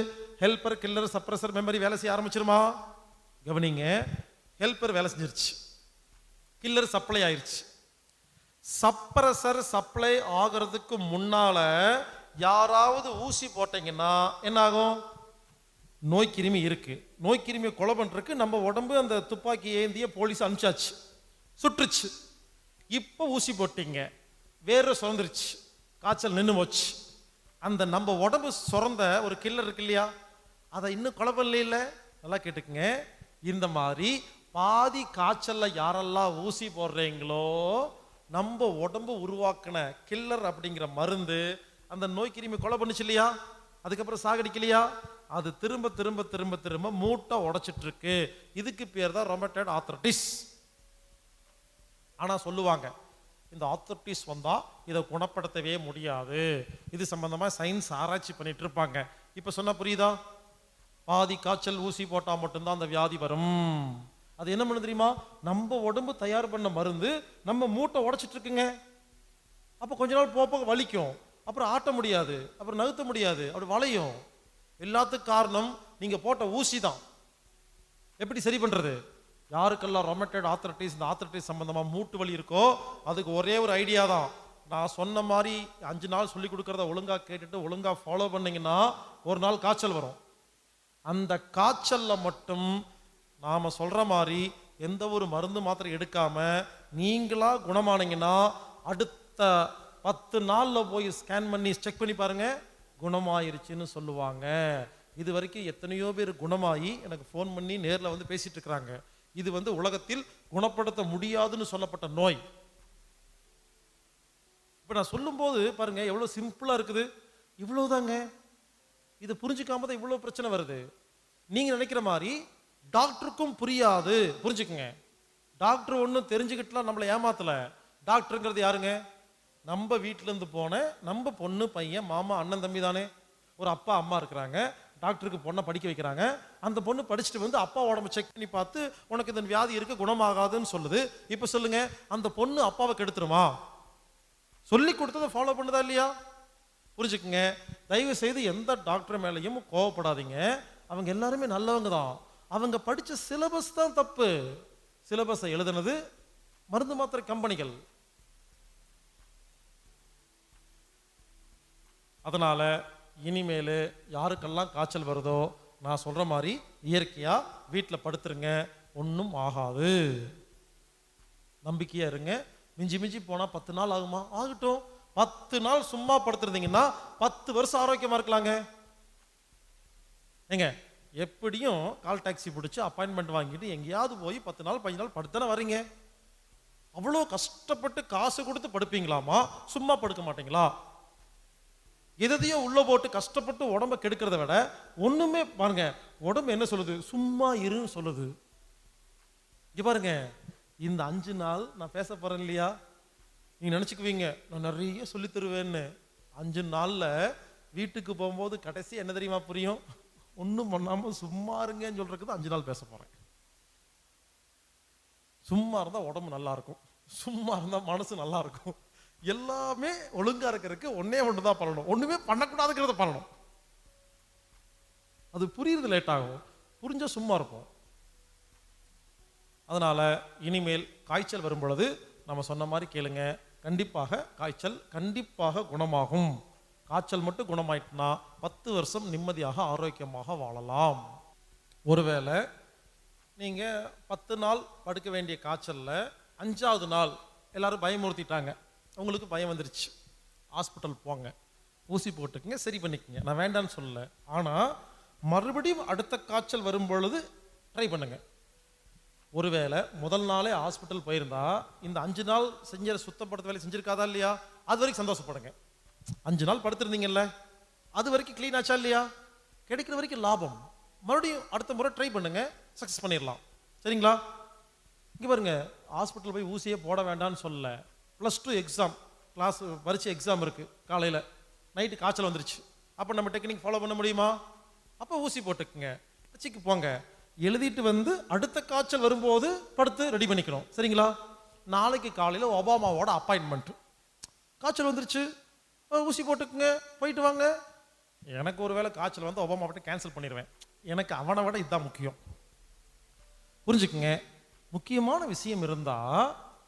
ஹெல்பர், கில்லர், சப்ரஸர், மெமரி வேலை செய்ய ஆரம்பிச்சிருமா? கவனிங்க. ஹெல்பர் வேலை செஞ்சிருச்சு, கில்லர் சப்ளை ஆயிருச்சு. சப்ரஸர் சப்ளை ஆகிறதுக்கு முன்னால யாராவது ஊசி போட்டீங்கன்னா என்ன ஆகும்? நோய் கிருமி இருக்கு, நோய் கிருமியை கொலை பண்றதுக்கு நம்ம உடம்பு அந்த துப்பாக்கி ஏந்திய போலீஸ் அனுப்பிச்சாச்சு, சுற்றுச்சு. இப்போ ஊசி போட்டீங்க, வேற சுரந்துருச்சு, காய்ச்சல் நின்று போச்சு. அந்த நம்ம உடம்பு சுரந்த ஒரு கில்லர் இருக்கு இல்லையா, அதை இன்னும் கொலை பண்ணல. நல்லா கேட்டுக்குங்க. இந்த மாதிரி பாதி காய்ச்சல்ல யாரெல்லாம் ஊசி போடுறீங்களோ நம்ம உடம்பு உருவாக்கின கில்லர் அப்படிங்கிற மருந்து அந்த நோய் கிருமி கொலை பண்ணுச்சு இல்லையா, அதுக்கப்புறம் சாகடிக்கலையா, அது திரும்ப திரும்ப திரும்ப திரும்ப மூட்டை உடைச்சிட்டு இருக்கு. இதுக்கு பேர் தான் ரொமட்டாய்டு ஆர்த்தரைட்டிஸ். ஆனா சொல்லுவாங்க, இந்த ஆர்த்தரைட்டிஸ் வந்தா இதை குணப்படுத்தவே முடியாது, இது சம்பந்தமா சயின்ஸ் ஆராய்ச்சி பண்ணிட்டு இருப்பாங்க. இப்ப சொன்னா புரியுதா? பாதி காய்ச்சல் ஊசி போட்டா மட்டும்தான் அந்த வியாதி வரும். அது என்ன பண்ணு தெரியுமா? நம்ம உடம்பு தயார் பண்ண மருந்து நம்ம மூட்டை உடைச்சிட்டு இருக்குங்க. அப்ப கொஞ்ச நாள் போக வலிக்கும், அப்புறம் ஆட்ட முடியாது, அப்புறம் நகர்த்த முடியாது, அப்படி வளையும். எல்லாத்துக்கும் காரணம் நீங்க போட்ட ஊசி தான். எப்படி சரி பண்றது? யாருக்கெல்லாம் ரொமட்டாய்டு ஆர்த்தரைட்டிஸ், இந்த ஆர்த்தரைட்டிஸ் சம்பந்தமா மூட்டு வலி இருக்கோ அதுக்கு ஒரே ஒரு ஐடியா தான். நான் சொன்ன மாதிரி 5 நாள் சொல்லி கொடுக்கறத ஒழுங்கா கேட்டுட்டு ஒழுங்கா ஃபாலோ பண்ணீங்கன்னா ஒரு நாள் காய்ச்சல் வரும். அந்த காய்ச்சல்ல மட்டும் நாம சொல்ற மாதிரி எந்த ஒரு மருந்து மாத்திரை எடுக்காம நீங்களா குணமானீங்கன்னா அடுத்த 10 நாள்ல போய் ஸ்கேன் பண்ணி செக் பண்ணி பாருங்க, குணமாயிருச்சுன்னு சொல்லுவாங்க. இது வரைக்கும் எத்தனையோ பேர் குணமாயி எனக்கு ஃபோன் பண்ணி நேரில் வந்து பேசிட்டு இருக்கிறாங்க. இது வந்து உலகத்தில் குணப்படுத்த முடியாதுன்னு சொல்லப்பட்ட நோய். இப்ப நான் சொல்லும் போது பாருங்க எவ்வளவு சிம்பிளா இருக்குது. இவ்வளவுதாங்க. இது புரிஞ்சுக்காம தான் இவ்வளவு பிரச்சனை வருது. நீங்க நினைக்கிற மாதிரி டாக்டருக்கும் புரியாது, புரிஞ்சுக்குங்க. டாக்டர் ஒன்றும் தெரிஞ்சுக்கிட்டுலாம் நம்மளை ஏமாத்தல. டாக்டருங்கிறது யாருங்க? நம்ம வீட்டுல இருந்து போன நம்ம பொண்ணு, பையன், மாமா, அண்ணன், தம்பி தானே. ஒரு அப்பா அம்மா இருக்கிறாங்க, டாக்டருக்கு பொண்ணை படிக்க வைக்கிறாங்க. அந்த பொண்ணு படிச்சுட்டு வந்து அப்பா உடம்பு செக் பண்ணி பார்த்து உனக்கு இந்த வியாதி இருக்கு, குணமாகாதுன்னு சொல்லுது. இப்ப சொல்லுங்க, அந்த பொண்ணு அப்பாவை கெடுத்துருமா? சொல்லி கொடுத்ததை ஃபாலோ பண்ணுதா இல்லையா? புரிஞ்சுக்குங்க. தயவு செய்து எந்த டாக்டர் மேலேயும் கோவப்படாதீங்க. அவங்க எல்லாருமே நல்லவங்க தான். அவங்க படிச்ச சிலபஸ் தான் தப்பு. சிலபஸை எழுதுனது மருந்து மாத்திரை கம்பெனிகள். அதனால இனிமேல் யாருக்கெல்லாம் காய்ச்சல் வருதோ நான் சொல்ற மாதிரி இயற்கையா வீட்டில் படுத்துருங்க, ஒன்றும் ஆகாது. நம்பிக்கையா இருங்க. மிஞ்சி மிஞ்சி போனா 10 நாள் ஆகுமா? ஆகட்டும். 10 நாள் சும்மா படுத்துருந்தீங்கன்னா 10 வருஷம் ஆரோக்கியமா இருக்கலாங்க. ஏங்க எப்படியும் கால் டாக்ஸி பிடிச்சி அப்பாயின்மெண்ட் வாங்கிட்டு எங்கேயாவது போய் 10 நாள் 15 நாள் படுத்தானே வரீங்க. அவ்வளோ கஷ்டப்பட்டு காசு கொடுத்து படுப்பீங்களாமா? சும்மா படுக்க மாட்டீங்களா? எதையோ உள்ள போட்டு கஷ்டப்பட்டு உடம்ப கெடுக்கிறத விட ஒண்ணுமே பாருங்க, உடம்பு என்ன சொல்லுது? சும்மா இருன்னு சொல்லுது. இங்க பாருங்க, இந்த 5 நாள் நான் பேச போறேன் இல்லையா, நீங்க நினைச்சுக்குவீங்க நான் நிறைய சொல்லி தருவேன்னு. 5 நாள்ல வீட்டுக்கு போகும்போது கடைசி என்ன தெரியுமா புரியும்? ஒன்றும் பண்ணாம சும்மா இருங்கன்னு சொல்றதுக்கு 5 நாள் பேச போறேன். சும்மா இருந்தா உடம்பு நல்லா இருக்கும், சும்மா இருந்தா மனசு நல்லா இருக்கும். எல்லாமே ஒழுங்கா இருக்கிறதுக்கு ஒன்னே ஒண்ணுதான் பண்ணணும், ஒண்ணுமே பண்ணக்கூடாதுங்கிறத பண்ணணும். அது புரியுறது லேட் ஆகும், புரிஞ்சா சும்மா இருப்போம். அதனால இனிமேல் காய்ச்சல் வரும் பொழுது நம்ம சொன்ன மாதிரி கேளுங்க. கண்டிப்பாக காய்ச்சல் கண்டிப்பாக குணமாகும். காய்ச்சல் மட்டும் குணமாயிட்டுனா 10 வருஷம் நிம்மதியாக ஆரோக்கியமாக வாழலாம். ஒருவேளை நீங்க 10 நாள் படுக்க வேண்டிய காய்ச்சல்ல 5வது நாள் எல்லாரும் பயமுறுத்திட்டாங்க, உங்களுக்கு பயம் வந்துருச்சு, ஹாஸ்பிட்டல் போங்க, ஊசி போட்டுக்குங்க, சரி பண்ணிக்கங்க, நான் வேண்டான்னு சொல்லல. ஆனா மறுபடியும் அடுத்த காய்ச்சல் வரும் பொழுது ட்ரை பண்ணுங்க. ஒருவேளை முதல் நாளே ஹாஸ்பிட்டல் போயிருந்தா இந்த 5 நாள் செஞ்ச சுத்தப்படுத்த வேலை செஞ்சிருக்காதா இல்லையா? அது வரைக்கும் சந்தோஷப்படுங்க. 5 நாள் படுத்திருந்தீங்கல்ல, அது வரைக்கும் கிளீன் ஆச்சா இல்லையா? கிடைக்கிற வரைக்கும் லாபம். மறுபடியும் அடுத்த முறை ட்ரை பண்ணுங்க, சக்சஸ் பண்ணிடலாம். சரிங்களா? இங்க பாருங்க, ஹாஸ்பிட்டல் போய் ஊசியே போட வேண்டாம்னு சொல்லல. +2 எக்ஸாம் கிளாஸ் பரீட்சை எக்ஸாம் இருக்கு, காலையில நைட்டு காய்ச்சல் வந்துருச்சு. அப்போ நம்ம டெக்னிக் ஃபாலோ பண்ண முடியுமா? அப்போ ஊசி போட்டுக்குங்க, பரீட்சைக்கு போங்க, எழுதிட்டு வந்து அடுத்த காய்ச்சல் வரும்போது படுத்து ரெடி பண்ணிக்கணும். சரிங்களா? நாளைக்கு காலையில் ஒபாமாவோட அப்பாயின்மெண்ட், காய்ச்சல் வந்துருச்சு, ஊசி போட்டுக்குங்க, போயிட்டு வாங்க. எனக்கு ஒரு வேளை காய்ச்சல் வந்து ஒபாமா விட்டு கேன்சல் பண்ணிடுவேன். எனக்கு அவனை விட இதுதான் முக்கியம். புரிஞ்சுக்குங்க. முக்கியமான விஷயம் இருந்தா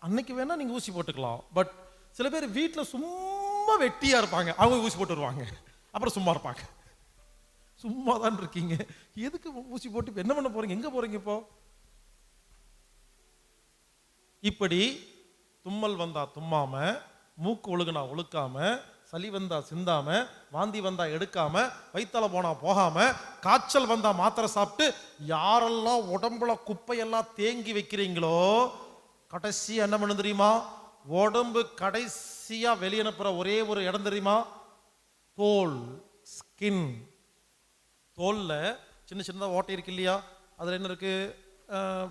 அன்னைக்கு வேணா நீங்க ஊசி போட்டுக்கலாம். பட் சில பேர் வீட்டில் சும்மா வெட்டியா இருப்பாங்க, அவங்க ஊசி போட்டு வருவாங்க, அப்புறம் சும்மா இருப்பாங்க. சும்மா தான் இருக்கீங்க, எதுக்கு ஊசி போட்டு என்ன பண்ண போறீங்க? எங்க போறீங்க இப்போ? இப்படி தும்மல் வந்தா தும்மாம, மூக்கு ஒழுகுனா ஒழுக்காம, சளி வந்தா சிந்தாம, வாந்தி வந்தா எடுக்காம, வயித்தால போனா போகாம, காய்ச்சல் வந்தா மாத்திரை சாப்பிட்டு யாரெல்லாம் உடம்புல குப்பையெல்லாம் தேங்கி வைக்கிறீங்களோ கடைசி என்ன பண்ணு தெரியுமா? உடம்பு கடைசியா வெளியனுப்புற ஒரே ஒரு இடம் தெரியுமா? தோல், ஸ்கின். தோல்ல சின்ன சின்னதாக ஓட்டை இருக்கு இல்லையா, அதில் என்ன இருக்கு?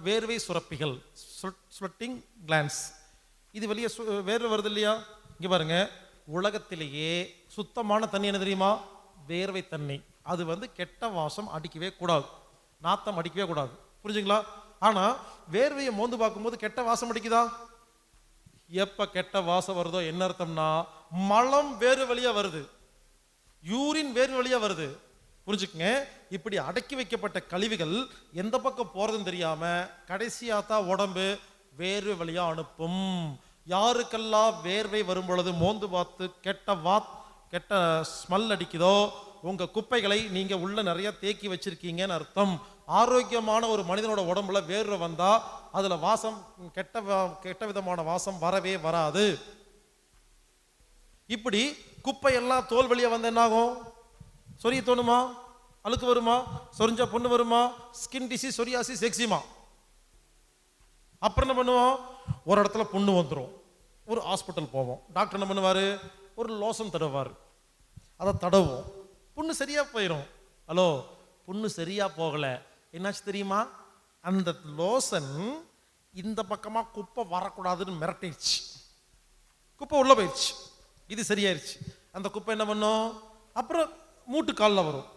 வேர்வை சுரப்பிகள், ஸ்வெட்டிங் கிளான்ஸ். இது வெளியே வேர்வை வருது இல்லையா? இங்க பாருங்க, உலகத்திலேயே சுத்தமான தண்ணி என்ன தெரியுமா? வேர்வை தண்ணி. அது கெட்ட வாசம் அடிக்கவே கூடாது, நாத்தம் அடிக்கவே கூடாது. புரிஞ்சுங்களா? ஆனா வேர்வையை மோந்து பார்க்கும்போது கெட்ட வாசம் அடிக்குதா? எப்ப கெட்ட வாசம் வருதோ என்ன அர்த்தம்னா மலம் வேறு வழியா வருது, யூரின் வேறு வழியா வருது. புரிஞ்சுக்குங்க. இப்படி அடக்கி வைக்கப்பட்ட கழிவுகள் எந்த பக்கம் போறதுன்னு தெரியாம கடைசியா தான் உடம்பு வேர்வை வழியா அனுப்பும். யாருக்கெல்லாம் வேர்வை வரும் பொழுது மோந்து பார்த்து கெட்ட ஸ்மெல் அடிக்குதோ உங்க குப்பைகளை நீங்க உள்ள நிறைய தேக்கி வச்சிருக்கீங்கன்னு அர்த்தம். ஆரோக்கியமான ஒரு மனிதனோட உடம்புல வேர்வை வந்தா அதுல வாசம் கெட்ட விதமான வாசம் வரவே வராது. இப்படி குப்பையெல்லாம் தோல் வழியா வந்து என்ன ஆகும்? சொரிய தோணுமா? அழுக்கு வருமா? சொரிஞ்சா பொண்ணு வருமா? Skin disease, psoriasis, eczema. அப்புறம் என்ன பண்ணுவோம்? ஒரு இடத்துல புண்ணு வந்துடும், ஒரு ஹாஸ்பிட்டல் போவோம், டாக்டர் என்ன பண்ணுவாரு? ஒரு லோசன் தடவார், அதை தடவும், புண்ணு சரியா போயிடும். ஹலோ, புண்ணு சரியா போகல, என்னாச்சு தெரியுமா? அந்த லோசன் இந்த பக்கமா குப்பை வரக்கூடாதுன்னு மிரட்டிடுச்சு, குப்பை உள்ள போயிடுச்சு, இது சரியாயிருச்சு. அந்த குப்பை என்ன பண்ணும்? அப்புறம் மூட்டு காலில் வரும்.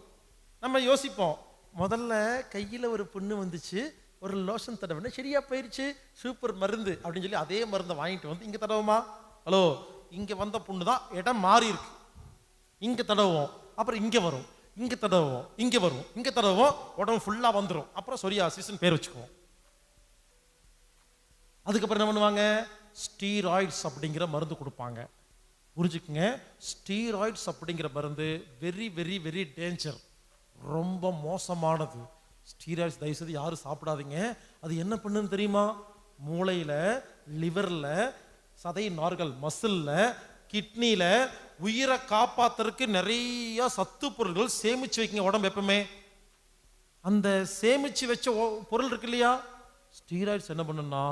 நம்ம யோசிப்போம், முதல்ல கையில் ஒரு புண்ணு வந்துச்சு, ஒரு லோஷன் தடவை சரியா போயிடுச்சு, சூப்பர் மருந்து அப்படின்னு சொல்லி அதே மருந்தை வாங்கிட்டு வந்து இங்க தடவுமா? ஹலோ, இங்க வந்த புண்ணு தான் இடம் மாறி இருக்கு, இங்க தடவுவோம், அப்புறம் இங்க வரும். இங்க தடவுவோம், இங்க வருவோம், இங்க தடவுவோம், உடம்பு ஃபுல்லா வந்துடும். அப்புறம் சொரியாசிஸ்ன்னு பேர் வச்சுக்குவோம். அதுக்கப்புறம் என்ன பண்ணுவாங்க? ஸ்டீராய்ட்ஸ் அப்படிங்கிற மருந்து கொடுப்பாங்க. புரிஞ்சுக்குங்க, ஸ்டீராய்ட்ஸ் அப்படிங்கிற மருந்து வெரி வெரி வெரி டேஞ்சர், ரொம்ப மோசமானது. ஸ்டீராய்ட்ஸ் தயவுசெய்து யாரும் சாப்பிடாதீங்க. அது என்ன பண்ணுன்னு தெரியுமா? மூளையில, லிவர்ல, சதை நார்கள், மசில்ல, கிட்னில உயிரை காப்பாத்துறதுக்கு நிறைய சத்து பொருள்கள் சேமிச்சு வைக்குங்க உடம்பு எப்பவுமே. அந்த சேமிச்சு வச்ச பொருள் இருக்கு இல்லையா, ஸ்டீராய்ட்ஸ் என்ன பண்ணுன்னா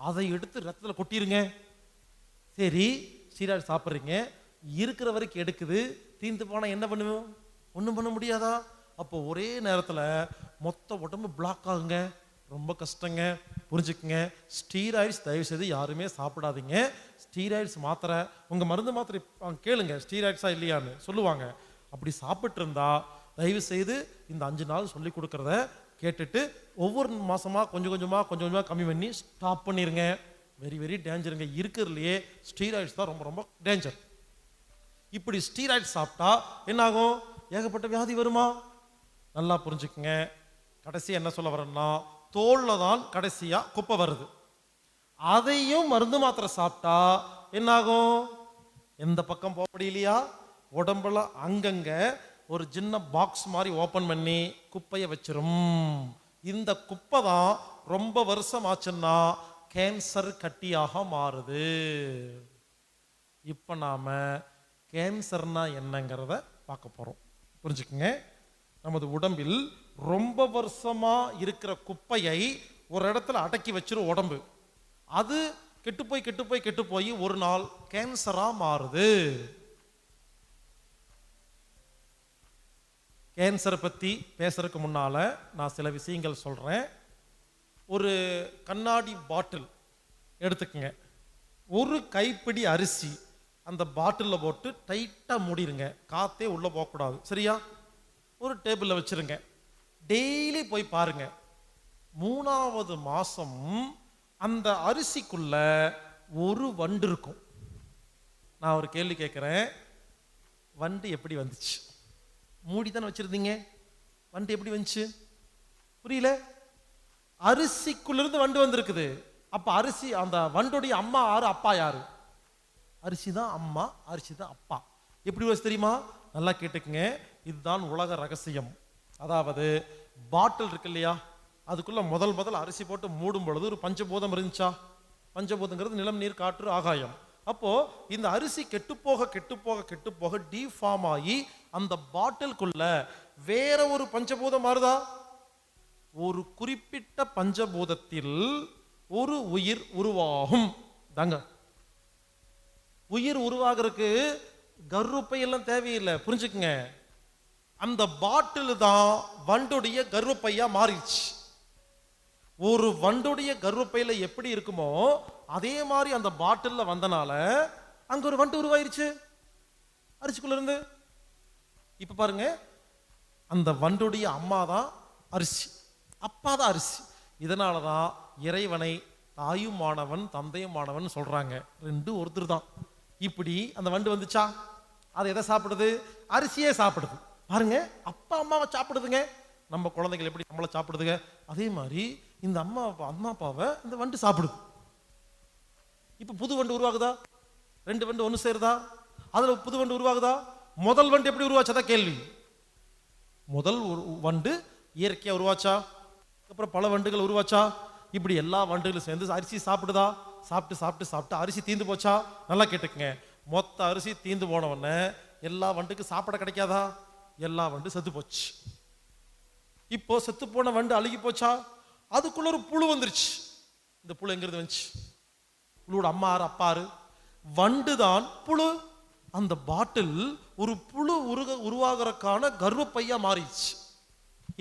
அதை எடுத்து ரத்தத்தில் கொட்டிருங்க. சரி, ஸ்டீராய்டு சாப்பிட்றீங்க, இருக்கிற வரைக்கும் எடுக்குது, தீந்து போனா என்ன பண்ணுவோம்? ஒன்றும் பண்ண முடியாதா? அப்போ ஒரே நேரத்தில் மொத்த உடம்பு பிளாக் ஆகுங்க, ரொம்ப கஷ்டங்க. புரிஞ்சுக்குங்க, ஸ்டீராய்ட்ஸ் தயவு செய்து யாருமே சாப்பிடாதீங்க. ஸ்டீராய்ட்ஸ் மாத்திரை, உங்கள் மருந்து மாத்திரை கேளுங்க, ஸ்டீராய்ட்ஸா இல்லையான்னு சொல்லுவாங்க. அப்படி சாப்பிட்டு இருந்தா தயவு செய்து இந்த 5 நாள் சொல்லி கொடுக்கறத கேட்டுட்டு ஒவ்வொரு மாசமா கொஞ்சம் கொஞ்சமா கம்மி பண்ணி ஸ்டாப் பண்ணிருங்க. வெரி வெரி டேஞ்சருங்க. இருக்கிறதுலையே ஸ்டீராய்ட்ஸ் தான் ரொம்ப ரொம்ப டேஞ்சர். இப்படி ஸ்டீராய்ட்ஸ் சாப்பிட்டா என்ன ஆகும்? ஏகப்பட்ட வியாதி வருமா? நல்லா புரிஞ்சுக்குங்க. கடைசி என்ன சொல்ல வரேன்னா, தோல்ல தான் கடைசியா குப்பை வருது. அதையும் மருந்து மாத்திரை சாப்பிட்டா என்ன ஆகும்? எந்த பக்கம் போக முடியலையா, உடம்புல அங்கங்க ஒரு சின்ன பாக்ஸ் மாதிரி ஓபன் பண்ணி குப்பையை வச்சிரும். இந்த குப்பை தான் ரொம்ப வருஷம் ஆச்சுன்னா கேன்சர் கட்டியாக மாறுது. இப்ப நாம கேன்சர்னா என்னங்கிறத பார்க்க போறோம். புரிஞ்சுக்குங்க, நமது உடம்பில் ரொம்ப வருஷமா இருக்கிற குப்பையை ஒரு இடத்துல அடக்கி வச்சிரும் உடம்பு. அது கெட்டு போய் ஒரு நாள் கேன்சரா மாறுது. கேன்சரை பற்றி பேசுறதுக்கு முன்னால் நான் சில விஷயங்கள் சொல்கிறேன். ஒரு கண்ணாடி பாட்டில் எடுத்துக்கங்க, ஒரு கைப்பிடி அரிசி அந்த பாட்டிலில் போட்டு டைட்டாக மூடிடுங்க, காற்றே உள்ளே போகக்கூடாது. சரியா? ஒரு டேபிளில் வச்சுருங்க. டெய்லி போய் பாருங்க, 3வது மாதம் அந்த அரிசிக்குள்ள ஒரு வண்டு இருக்கும். நான் ஒரு கேள்வி கேட்குறேன், வண்டு எப்படி வந்துச்சு? மூடி தானே வச்சிருந்தீங்க, வண்டு எப்படி வந்துச்சு? புரியல? அரிசிக்குள்ள இருந்து வண்டு வந்திருக்குது. அப்ப அரிசி, அந்த வண்டுடைய அம்மா யாரு, அப்பா யாரு? அரிசி தான் அம்மா, அரிசி தான் அப்பா. எப்படி வருது தெரியுமா? நல்லா கேட்டுக்குங்க, இதுதான் உலக ரகசியம். அதாவது பாட்டில் இருக்கு இல்லையா, அதுக்குள்ள முதல் அரிசி போட்டு மூடும் பொழுது ஒரு பஞ்சபூதம் இருந்துச்சா? பஞ்சபூதங்கிறது நிலம், நீர், காற்று, ஆகாயம். அப்போ இந்த அரிசி கெட்டு போக டீஃபார்ம் ஆகி அந்த பாட்டிலுக்குள்ள வேற ஒரு பஞ்சபூதம் மாறுதா? ஒரு குறிப்பிட்ட பஞ்சபூதத்தில் ஒரு உயிர் உருவாகும். தாங்க, உயிர் உருவாகிறதுக்கு கர்ப்பப்பை எல்லாம் தேவையில்லை. புரிஞ்சுக்குங்க, அந்த பாட்டில் தான் வண்டுடைய கர்ப்பப்பையா மாறிடுச்சு. ஒரு வண்டுடைய கர்ப்பப்பையில எப்படி இருக்குமோ அதே மாதிரி அந்த பாட்டில்ல வந்தனால அங்க ஒரு வண்டு உருவாயிருச்சு அரிசிக்குள்ள இருந்து. இப்ப பாருங்க, அந்த வண்டுடைய அம்மா தான் அரிசி, அப்பா தான் அரிசி. இதனாலதான் இறைவனை தாயுமானவன் தந்தையுமானவன் சொல்றாங்க, ரெண்டும் ஒருத்தர் தான். இப்படி அந்த வண்டு வந்துச்சா, அதை எதை சாப்பிடுது? அரிசியே சாப்பிடுது. பாருங்க, அப்பா அம்மாவை சாப்பிடுதுங்க. நம்ம குழந்தைகள் எப்படி நம்மளை சாப்பிடுதுங்க, அதே மாதிரி இந்த அம்மா அப்பாவை இந்த வண்டு சாப்பிடுது. இப்ப புது வண்டு உருவாகுதா? 2 வண்டு ஒன்று சேருதா? அதுல புது வண்டு உருவாகுதா? முதல் வண்டு எப்படி உருவாச்சதா கேள்வி. முதல் வண்டு இயற்கையா உருவாச்சா? அப்புறம் பல வண்டுகள் உருவாச்சா? இப்படி எல்லா வண்டுகளும் சேர்ந்து அரிசி சாப்பிடுதா? சாப்பிட்டு அரிசி தீந்து போச்சா? நல்லா கேட்டுக்குங்க, மொத்த அரிசி தீந்து போனவொடனே எல்லா வண்டுக்கு சாப்பிட கிடைக்காதா? எல்லா வண்டு செத்து போச்சு. இப்போ செத்து போன வண்டு அழுகி போச்சா? அதுக்குள்ள ஒரு புழு வந்துருச்சு. இந்த புழு எங்கிருந்து வந்துச்சு? புழுவோட அம்மா யாரு, அப்பா யாரு? வண்டு தான் புழு. அந்த பாட்டில் ஒரு புழு உருவாகிறதுக்கான கர்ப்பப்பையா மாறிடுச்சு.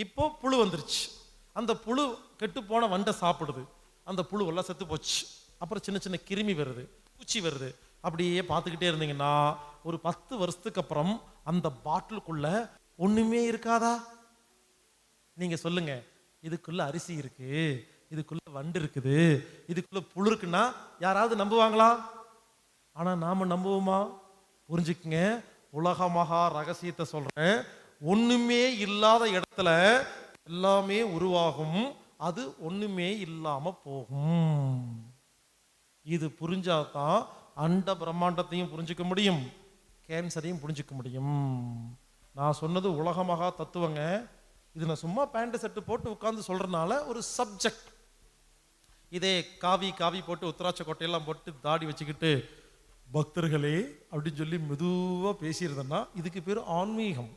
இப்போ புழு வந்துருச்சு. அந்த புழு கெட்டு போன வண்டை சாப்பிடுது. அந்த புழு எல்லாம் செத்து போச்சு. அப்புறம் சின்ன சின்ன கிருமி வருது, பூச்சி வருது. அப்படியே பார்த்துக்கிட்டே இருந்தீங்கன்னா ஒரு 10 வருஷத்துக்கு அப்புறம் அந்த பாட்டிலுக்குள்ள ஒண்ணுமே இருக்காதா? நீங்க சொல்லுங்க, இதுக்குள்ள அரிசி இருக்கு, இதுக்குள்ள வண்டு இருக்குது, இதுக்குள்ள புழு இருக்குன்னா யாராவது நம்புவாங்களா? ஆனா நாம நம்புவோமா? புரிஞ்சுக்குங்க, உலக மகா ரகசியத்தை சொல்றேன். ஒண்ணுமே இல்லாத இடத்துல எல்லாமே உருவாகும், அது ஒண்ணுமே இல்லாம போகும். இது புரிஞ்சாதான் அண்ட பிரம்மாண்டத்தையும் புரிஞ்சுக்க முடியும், கேன்சரையும் புரிஞ்சுக்க முடியும். நான் சொன்னது உலகமாக தத்துவங்க. இது நான் சும்மா பேண்ட் செட்டு போட்டு உட்கார்ந்து சொல்றதுனால ஒரு சப்ஜெக்ட். இதே காவி காவி போட்டு உத்தராட்ச கொட்டையெல்லாம் போட்டு தாடி வச்சுக்கிட்டு பக்தர்களே அப்படின்னு சொல்லி மெதுவா பேசியிருந்தேன்னா இதுக்கு பேர் ஆன்மீகம்.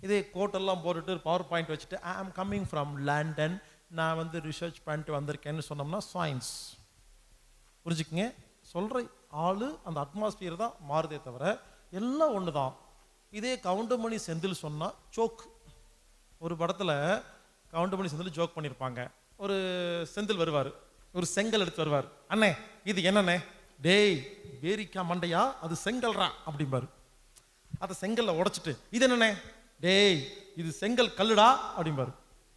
இதே கோட்டெல்லாம் போட்டுட்டு பவர் பாயிண்ட் வச்சுட்டு ஐ ஆம் கம்மிங் ஃப்ரம் லண்டன், நான் வந்து ரிசர்ச் பண்ணிட்டு வந்திருக்கேன்னு சொன்னோம்னா சயின்ஸ். புரிஞ்சுக்குங்க, சொல்ற ஆளு அந்த அட்மாஸ்பியர் தான் மாறுதே தவிர எல்லாம் ஒன்று தான். இதே கவுண்டமணி செந்தில் சொன்னா ஜோக். ஒரு படத்துல கவுண்டமணி செந்தில் ஜோக் பண்ணியிருப்பாங்க. ஒரு செந்தில் வருவார், ஒரு செங்கல் எடுத்து வருவார். அண்ணே இது என்னண்ணே? டேய் பேரிக்கா மண்டையா, அது செங்கல்ரா அப்படிம்பாரு. அதை செங்கல்ல உடைச்சிட்டு இது என்னண்ணே? டேய் இது செங்கல் கல்லுடா அப்படிம்பாரு.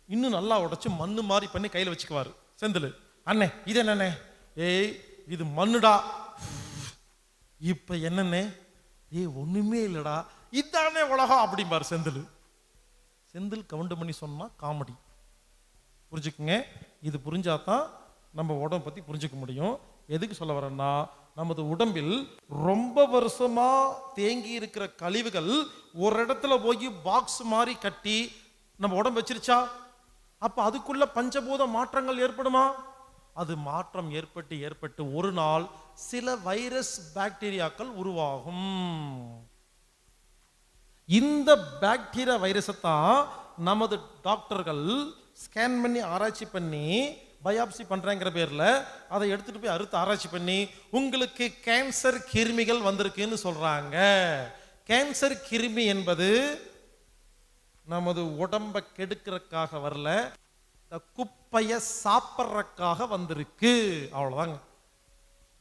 இன்னும் நல்லா உடைச்சு மண்ணு மாதிரி பண்ணி கையில் வச்சுக்குவாரு செந்தில். அண்ணே இது என்னண்ணே? டேய் இது மண்ணுடா. இப்ப என்னண்ணே? ஏய் ஒண்ணுமே இல்லடா, இதானே உலகம் அப்படிம்பாரு செந்தில். செந்தில் கவுண்டமணி சொன்னா காமெடி. புரிஞ்சுக்குங்க, இது புரிஞ்சாதான் நம்ம உடம்பை பத்தி புரிஞ்சுக்க முடியும். எதுக்கு சொல்ல வரேன்னா, நமது உடம்பில் ரொம்ப வருஷமா தேங்கி இருக்கிற கழிவுகள் ஒரு இடத்துல போய் பாக்ஸ் மாதிரி கட்டி நம்ம உடம்பு வச்சிருச்சா, அப்ப அதுக்குள்ள பஞ்சபூத மாற்றங்கள் ஏற்படுமா? அது மாற்றம் ஏற்பட்டு ஏற்பட்டு ஒரு நாள் சில வைரஸ் பாக்டீரியாக்கள் உருவாகும். இந்த பாக்டீரியா வைரஸை தான் நமது டாக்டர்கள் ஸ்கேன் பண்ணி ஆராய்ச்சி பண்ணி பயாப்சி பண்றேங்கிற பேர்ல அதை எடுத்துட்டு போய் அறுத்து ஆராய்ச்சி பண்ணி உங்களுக்கு கேன்சர் கிருமிகள் வந்திருக்குன்னு சொல்றாங்க. கேன்சர் கிருமி என்பது நமது உடம்பை கெடுக்கிறதுக்காக வரல, இந்த குப்பையை சாப்பிட்றதுக்காக வந்திருக்கு, அவ்வளவுதாங்க.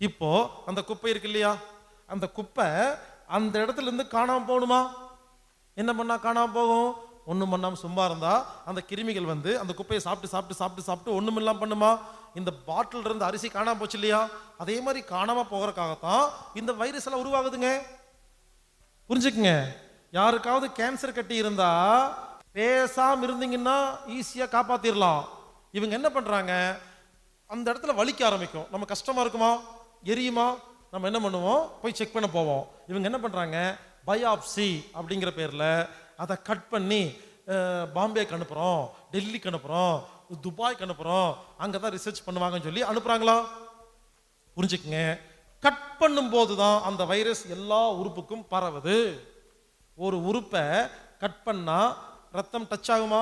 இப்போ அந்த குப்பை இருக்கு இல்லையா, அந்த குப்பை அந்த இடத்துல இருந்து காணாம போகணுமா? என்ன பண்ணா காணாம போகும்? ஒண்ணும் பண்ணாம சும்மா இருந்தா அந்த கிருமிகள் வந்து அந்த குப்பையை சாப்பிட்டு சாப்பிட்டு சாப்பிட்டு சாப்பிட்டு ஒண்ணும் இல்லாம பண்ணுமா? இந்த பாட்டில் இருந்து அரிசி காணாம போச்சு இல்லையா, அதே மாதிரி காணாம போகிறதுக்காகத்தான் இந்த வைரஸ் எல்லாம் உருவாகுதுங்க. புரிஞ்சுக்குங்க, யாருக்காவது கேன்சர் கட்டி இருந்தா பேசாம இருந்தீங்கன்னா ஈஸியா காப்பாத்திரலாம். இவங்க என்ன பண்றாங்க, அந்த இடத்துல வலிக்க ஆரம்பிக்கும், நம்ம கஷ்டமா இருக்குமா, எரியுமா, நம்ம என்ன பண்ணுவோம், போய் செக் பண்ண போவோம். இவங்க என்ன பண்றாங்க, பயாப்சி அப்படிங்கிற பேர்ல அதை கட் பண்ணி பாம்பேக்கு அனுப்புறோம், டெல்லிக்கு அனுப்புறோம், துபாய்க்கு அனுப்புறோம், அங்கதான் ரிசர்ச் பண்ணுவாங்கன்னு சொல்லி அனுப்புறாங்களா? புரிஞ்சுக்குங்க, கட் பண்ணும் போதுதான் அந்த வைரஸ் எல்லா உறுப்புக்கும் பரவுது. ஒரு உறுப்பை கட் பண்ணா ரத்தம் டச் ஆகுமா?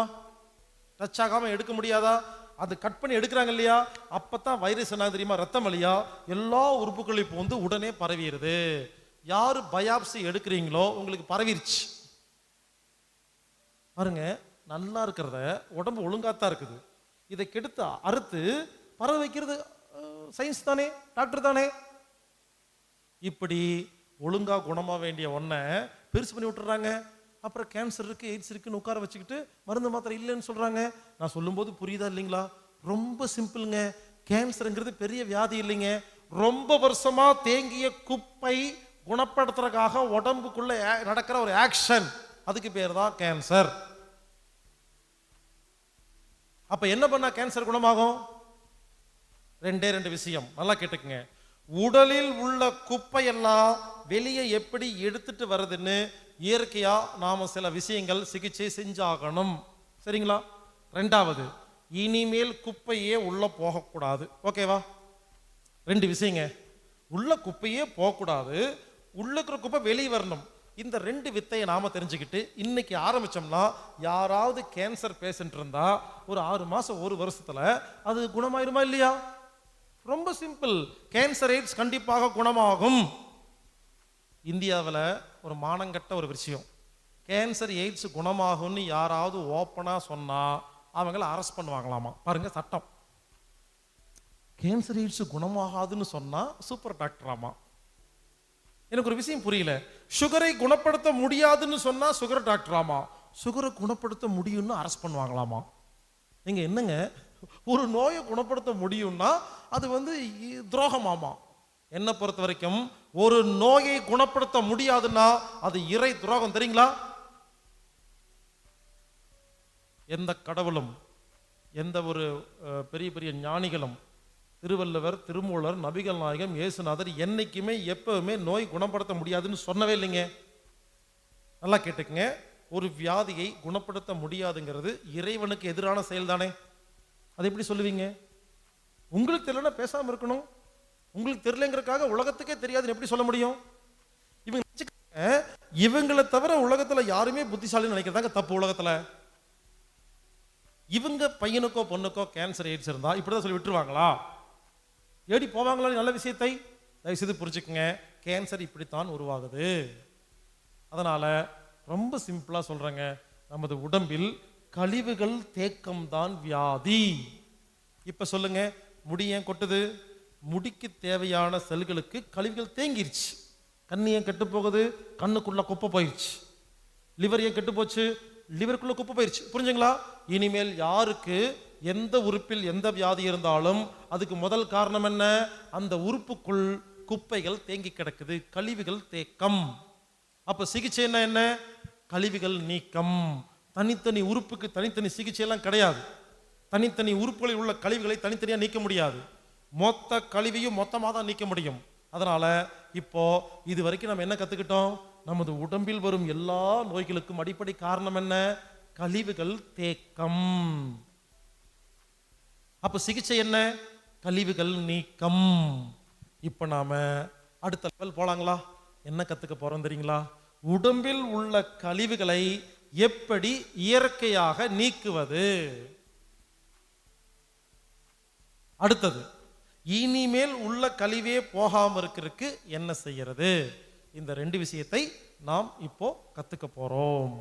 டச் ஆகாம எடுக்க முடியாதா? அது கட் பண்ணி எடுக்கிறாங்க இல்லையா, அப்பதான் வைரஸ் என்ன தெரியுமா, ரத்தம் வழியா எல்லா உறுப்புகளையும் இப்போ வந்து உடனே பரவிடுது. யாரு பயாப்சி எடுக்கிறீங்களோ உங்களுக்கு பரவிருச்சு பாருங்க. நல்லா இருக்கிறத உடம்பு ஒழுங்காத்தான் இருக்குது, இதை கெடுத்து அறுத்து பரவ வைக்கிறது சயின்ஸ் தானே, டாக்டர் தானே. இப்படி ஒழுங்கா குணமா வேண்டிய ஒன்றை பெருசு பண்ணி விட்டுறாங்க. அப்புறம் கேன்சர் இருக்கு, எய்ட்ஸ் இருக்குன்னு உட்கார வச்சுக்கிட்டு மருந்து மாத்திரை இல்லைன்னு சொல்றாங்க. நான் சொல்லும்போது புரியுதா இல்லைங்களா? ரொம்ப சிம்பிளுங்க. கேன்சருங்கிறது பெரிய வியாதி இல்லைங்க, ரொம்ப வருஷமா தேங்கிய குப்பை குணப்படுத்துறதுக்காக உடம்புக்குள்ள நடக்கிற ஒரு ஆக்ஷன், அதுக்கு பேர் தான் கேன்சர். அப்ப என்ன பண்ணா கேன்சர் குணமாகும்? ரெண்டே ரெண்டு விஷயம், நல்லா கேட்டுக்குங்க. உடலில் உள்ள குப்பையெல்லாம் வெளியே எப்படி எடுத்துட்டு வருதுன்னு இயற்கையா நாம சில விஷயங்கள் சிகிச்சை செஞ்சாகணும், சரிங்களா? ரெண்டாவது, இனிமேல் குப்பையே உள்ள போகக்கூடாது. ஓகேவா? ரெண்டு விஷயங்க, உள்ள குப்பையே போகக்கூடாது, உள்ள இருக்கிற குப்பை வெளியே வரணும். இந்த ரெண்டு வித்தையை நாம தெரிஞ்சுக்கிட்டு இன்னைக்கு ஆரம்பிச்சோம்னா, யாராவது கேன்சர் பேஷண்ட் இருந்தா ஒரு 6 மாசம் 1 வருஷத்துல அது குணமாயிருமா இல்லையா? ரொம்ப சிம்பிள். கேன்சர் எய்ட்ஸ் கண்டிப்பாக குணமாகும். இந்தியாவில் ஒரு மானங்கட்ட ஒரு விஷயம், கேன்சர் எய்ட்ஸ் குணமாகும்னு யாராவது ஓப்பனா சொன்னா அவங்கள அரெஸ்ட் பண்ணுவாங்களாமா. பாருங்க சட்டம். கேன்சர் எய்ட்ஸ் குணமாகாதுன்னு சொன்னா சூப்பர் டாக்டராமா. எனக்கு ஒரு விஷயம் புரியல, சுகரை குணப்படுத்த முடியாதுன்னு சொன்னா சுகர் டாக்டராமா, சுகரை குணப்படுத்த முடியும்னு அரெஸ்ட் பண்ணுவாங்களாமா. நீங்க என்னங்க, ஒரு நோயை குணப்படுத்த முடியும்னா அது வந்து துரோகமாமா. என்ன பொறுத்த வரைக்கும் ஒரு நோயை குணப்படுத்த முடியாதுன்னா அது இறை துரோகம், தெரியுங்களா? எந்த கடவுளும் எந்த ஒரு பெரிய பெரிய ஞானிகளும் திருவள்ளுவர், திருமூலர், நபிகள் நாயகம், இயேசுநாதர் என்னைக்குமே எப்பவுமே நோய் குணப்படுத்த முடியாதுன்னு சொன்னவே இல்லைங்க. நல்லா கேட்டுக்குங்க. ஒரு வியாதியை குணப்படுத்த முடியாதுங்கிறது இறைவனுக்கு எதிரான செயல் தானே. அது எப்படி சொல்லுவீங்க? உங்களுக்கு தெரியலன்னா பேசாம இருக்கணும். உங்களுக்கு தெரியலங்கிறதுக்காக உலகத்துக்கே தெரியாதுன்னு எப்படி சொல்ல முடியும்? இவங்களை தவிர உலகத்துல யாருமே புத்திசாலின்னு நினைக்கிறதாங்க தப்பு. உலகத்துல இவங்க பையனுக்கோ பொண்ணுக்கோ கேன்சர், எய்ட்ஸ் இருந்தா இப்படிதான் சொல்லி விட்டுருவாங்களா? ஏடி போவாங்களா? நல்ல விஷயத்தை தயவுசெய்து புரிஞ்சுக்குங்க. கேன்சர் இப்படித்தான் உருவாகுது. அதனால ரொம்ப சிம்பிளா சொல்றேங்க, நமது உடம்பில் கழிவுகள் தேக்கம் தான் வியாதி. இப்ப சொல்லுங்க, முடி ஏன் கொட்டுது? முடிக்கு தேவையான செல்களுக்கு கழிவுகள் தேங்கிருச்சு. கண்ணு ஏன் கெட்டு போகுது? கண்ணுக்குள்ள குப்பை போயிடுச்சு. லிவர் ஏன் கெட்டு போச்சு? லிவருக்குள்ள குப்பை போயிடுச்சு. புரிஞ்சுங்களா? இனிமேல் யாருக்கு எந்த உறுப்பில் எந்த வியாதி இருந்தாலும் அதுக்கு முதல் காரணம் என்ன? அந்த உறுப்புக்குள் குப்பைகள் தேங்கி கிடக்குது, கழிவுகள் தேக்கம். அப்ப சிகிச்சை என்ன? கழிவுகள் நீக்கம். தனித்தனி உறுப்புக்கு தனித்தனி சிகிச்சை எல்லாம் கிடையாது. தனித்தனி உறுப்புகளில் உள்ள கழிவுகளை தனித்தனியா நீக்க முடியாது. மொத்த கழிவையும் மொத்தமாக தான் நீக்க முடியும். அதனால இப்போ இது வரைக்கும் நம்ம என்ன கத்துக்கிட்டோம்? நமது உடம்பில் வரும் எல்லா நோய்களுக்கும் அடிப்படை காரணம் என்ன? கழிவுகள் தேக்கம். அப்ப சிகிச்சை என்ன? கழிவுகள் நீக்கம். இப்ப நாம அடுத்த லெவல் போலாங்களா? என்ன கத்துக்க போறோம் தெரியுங்களா? உடம்பில் உள்ள கழிவுகளை எப்படி இயற்கையாக நீக்குவது. அடுத்தது, இனிமேல் உள்ள கழிவே போகாம இருக்கிறதுக்கு என்ன செய்யறது? இந்த ரெண்டு விஷயத்தை நாம் இப்போ கத்துக்க போறோம்.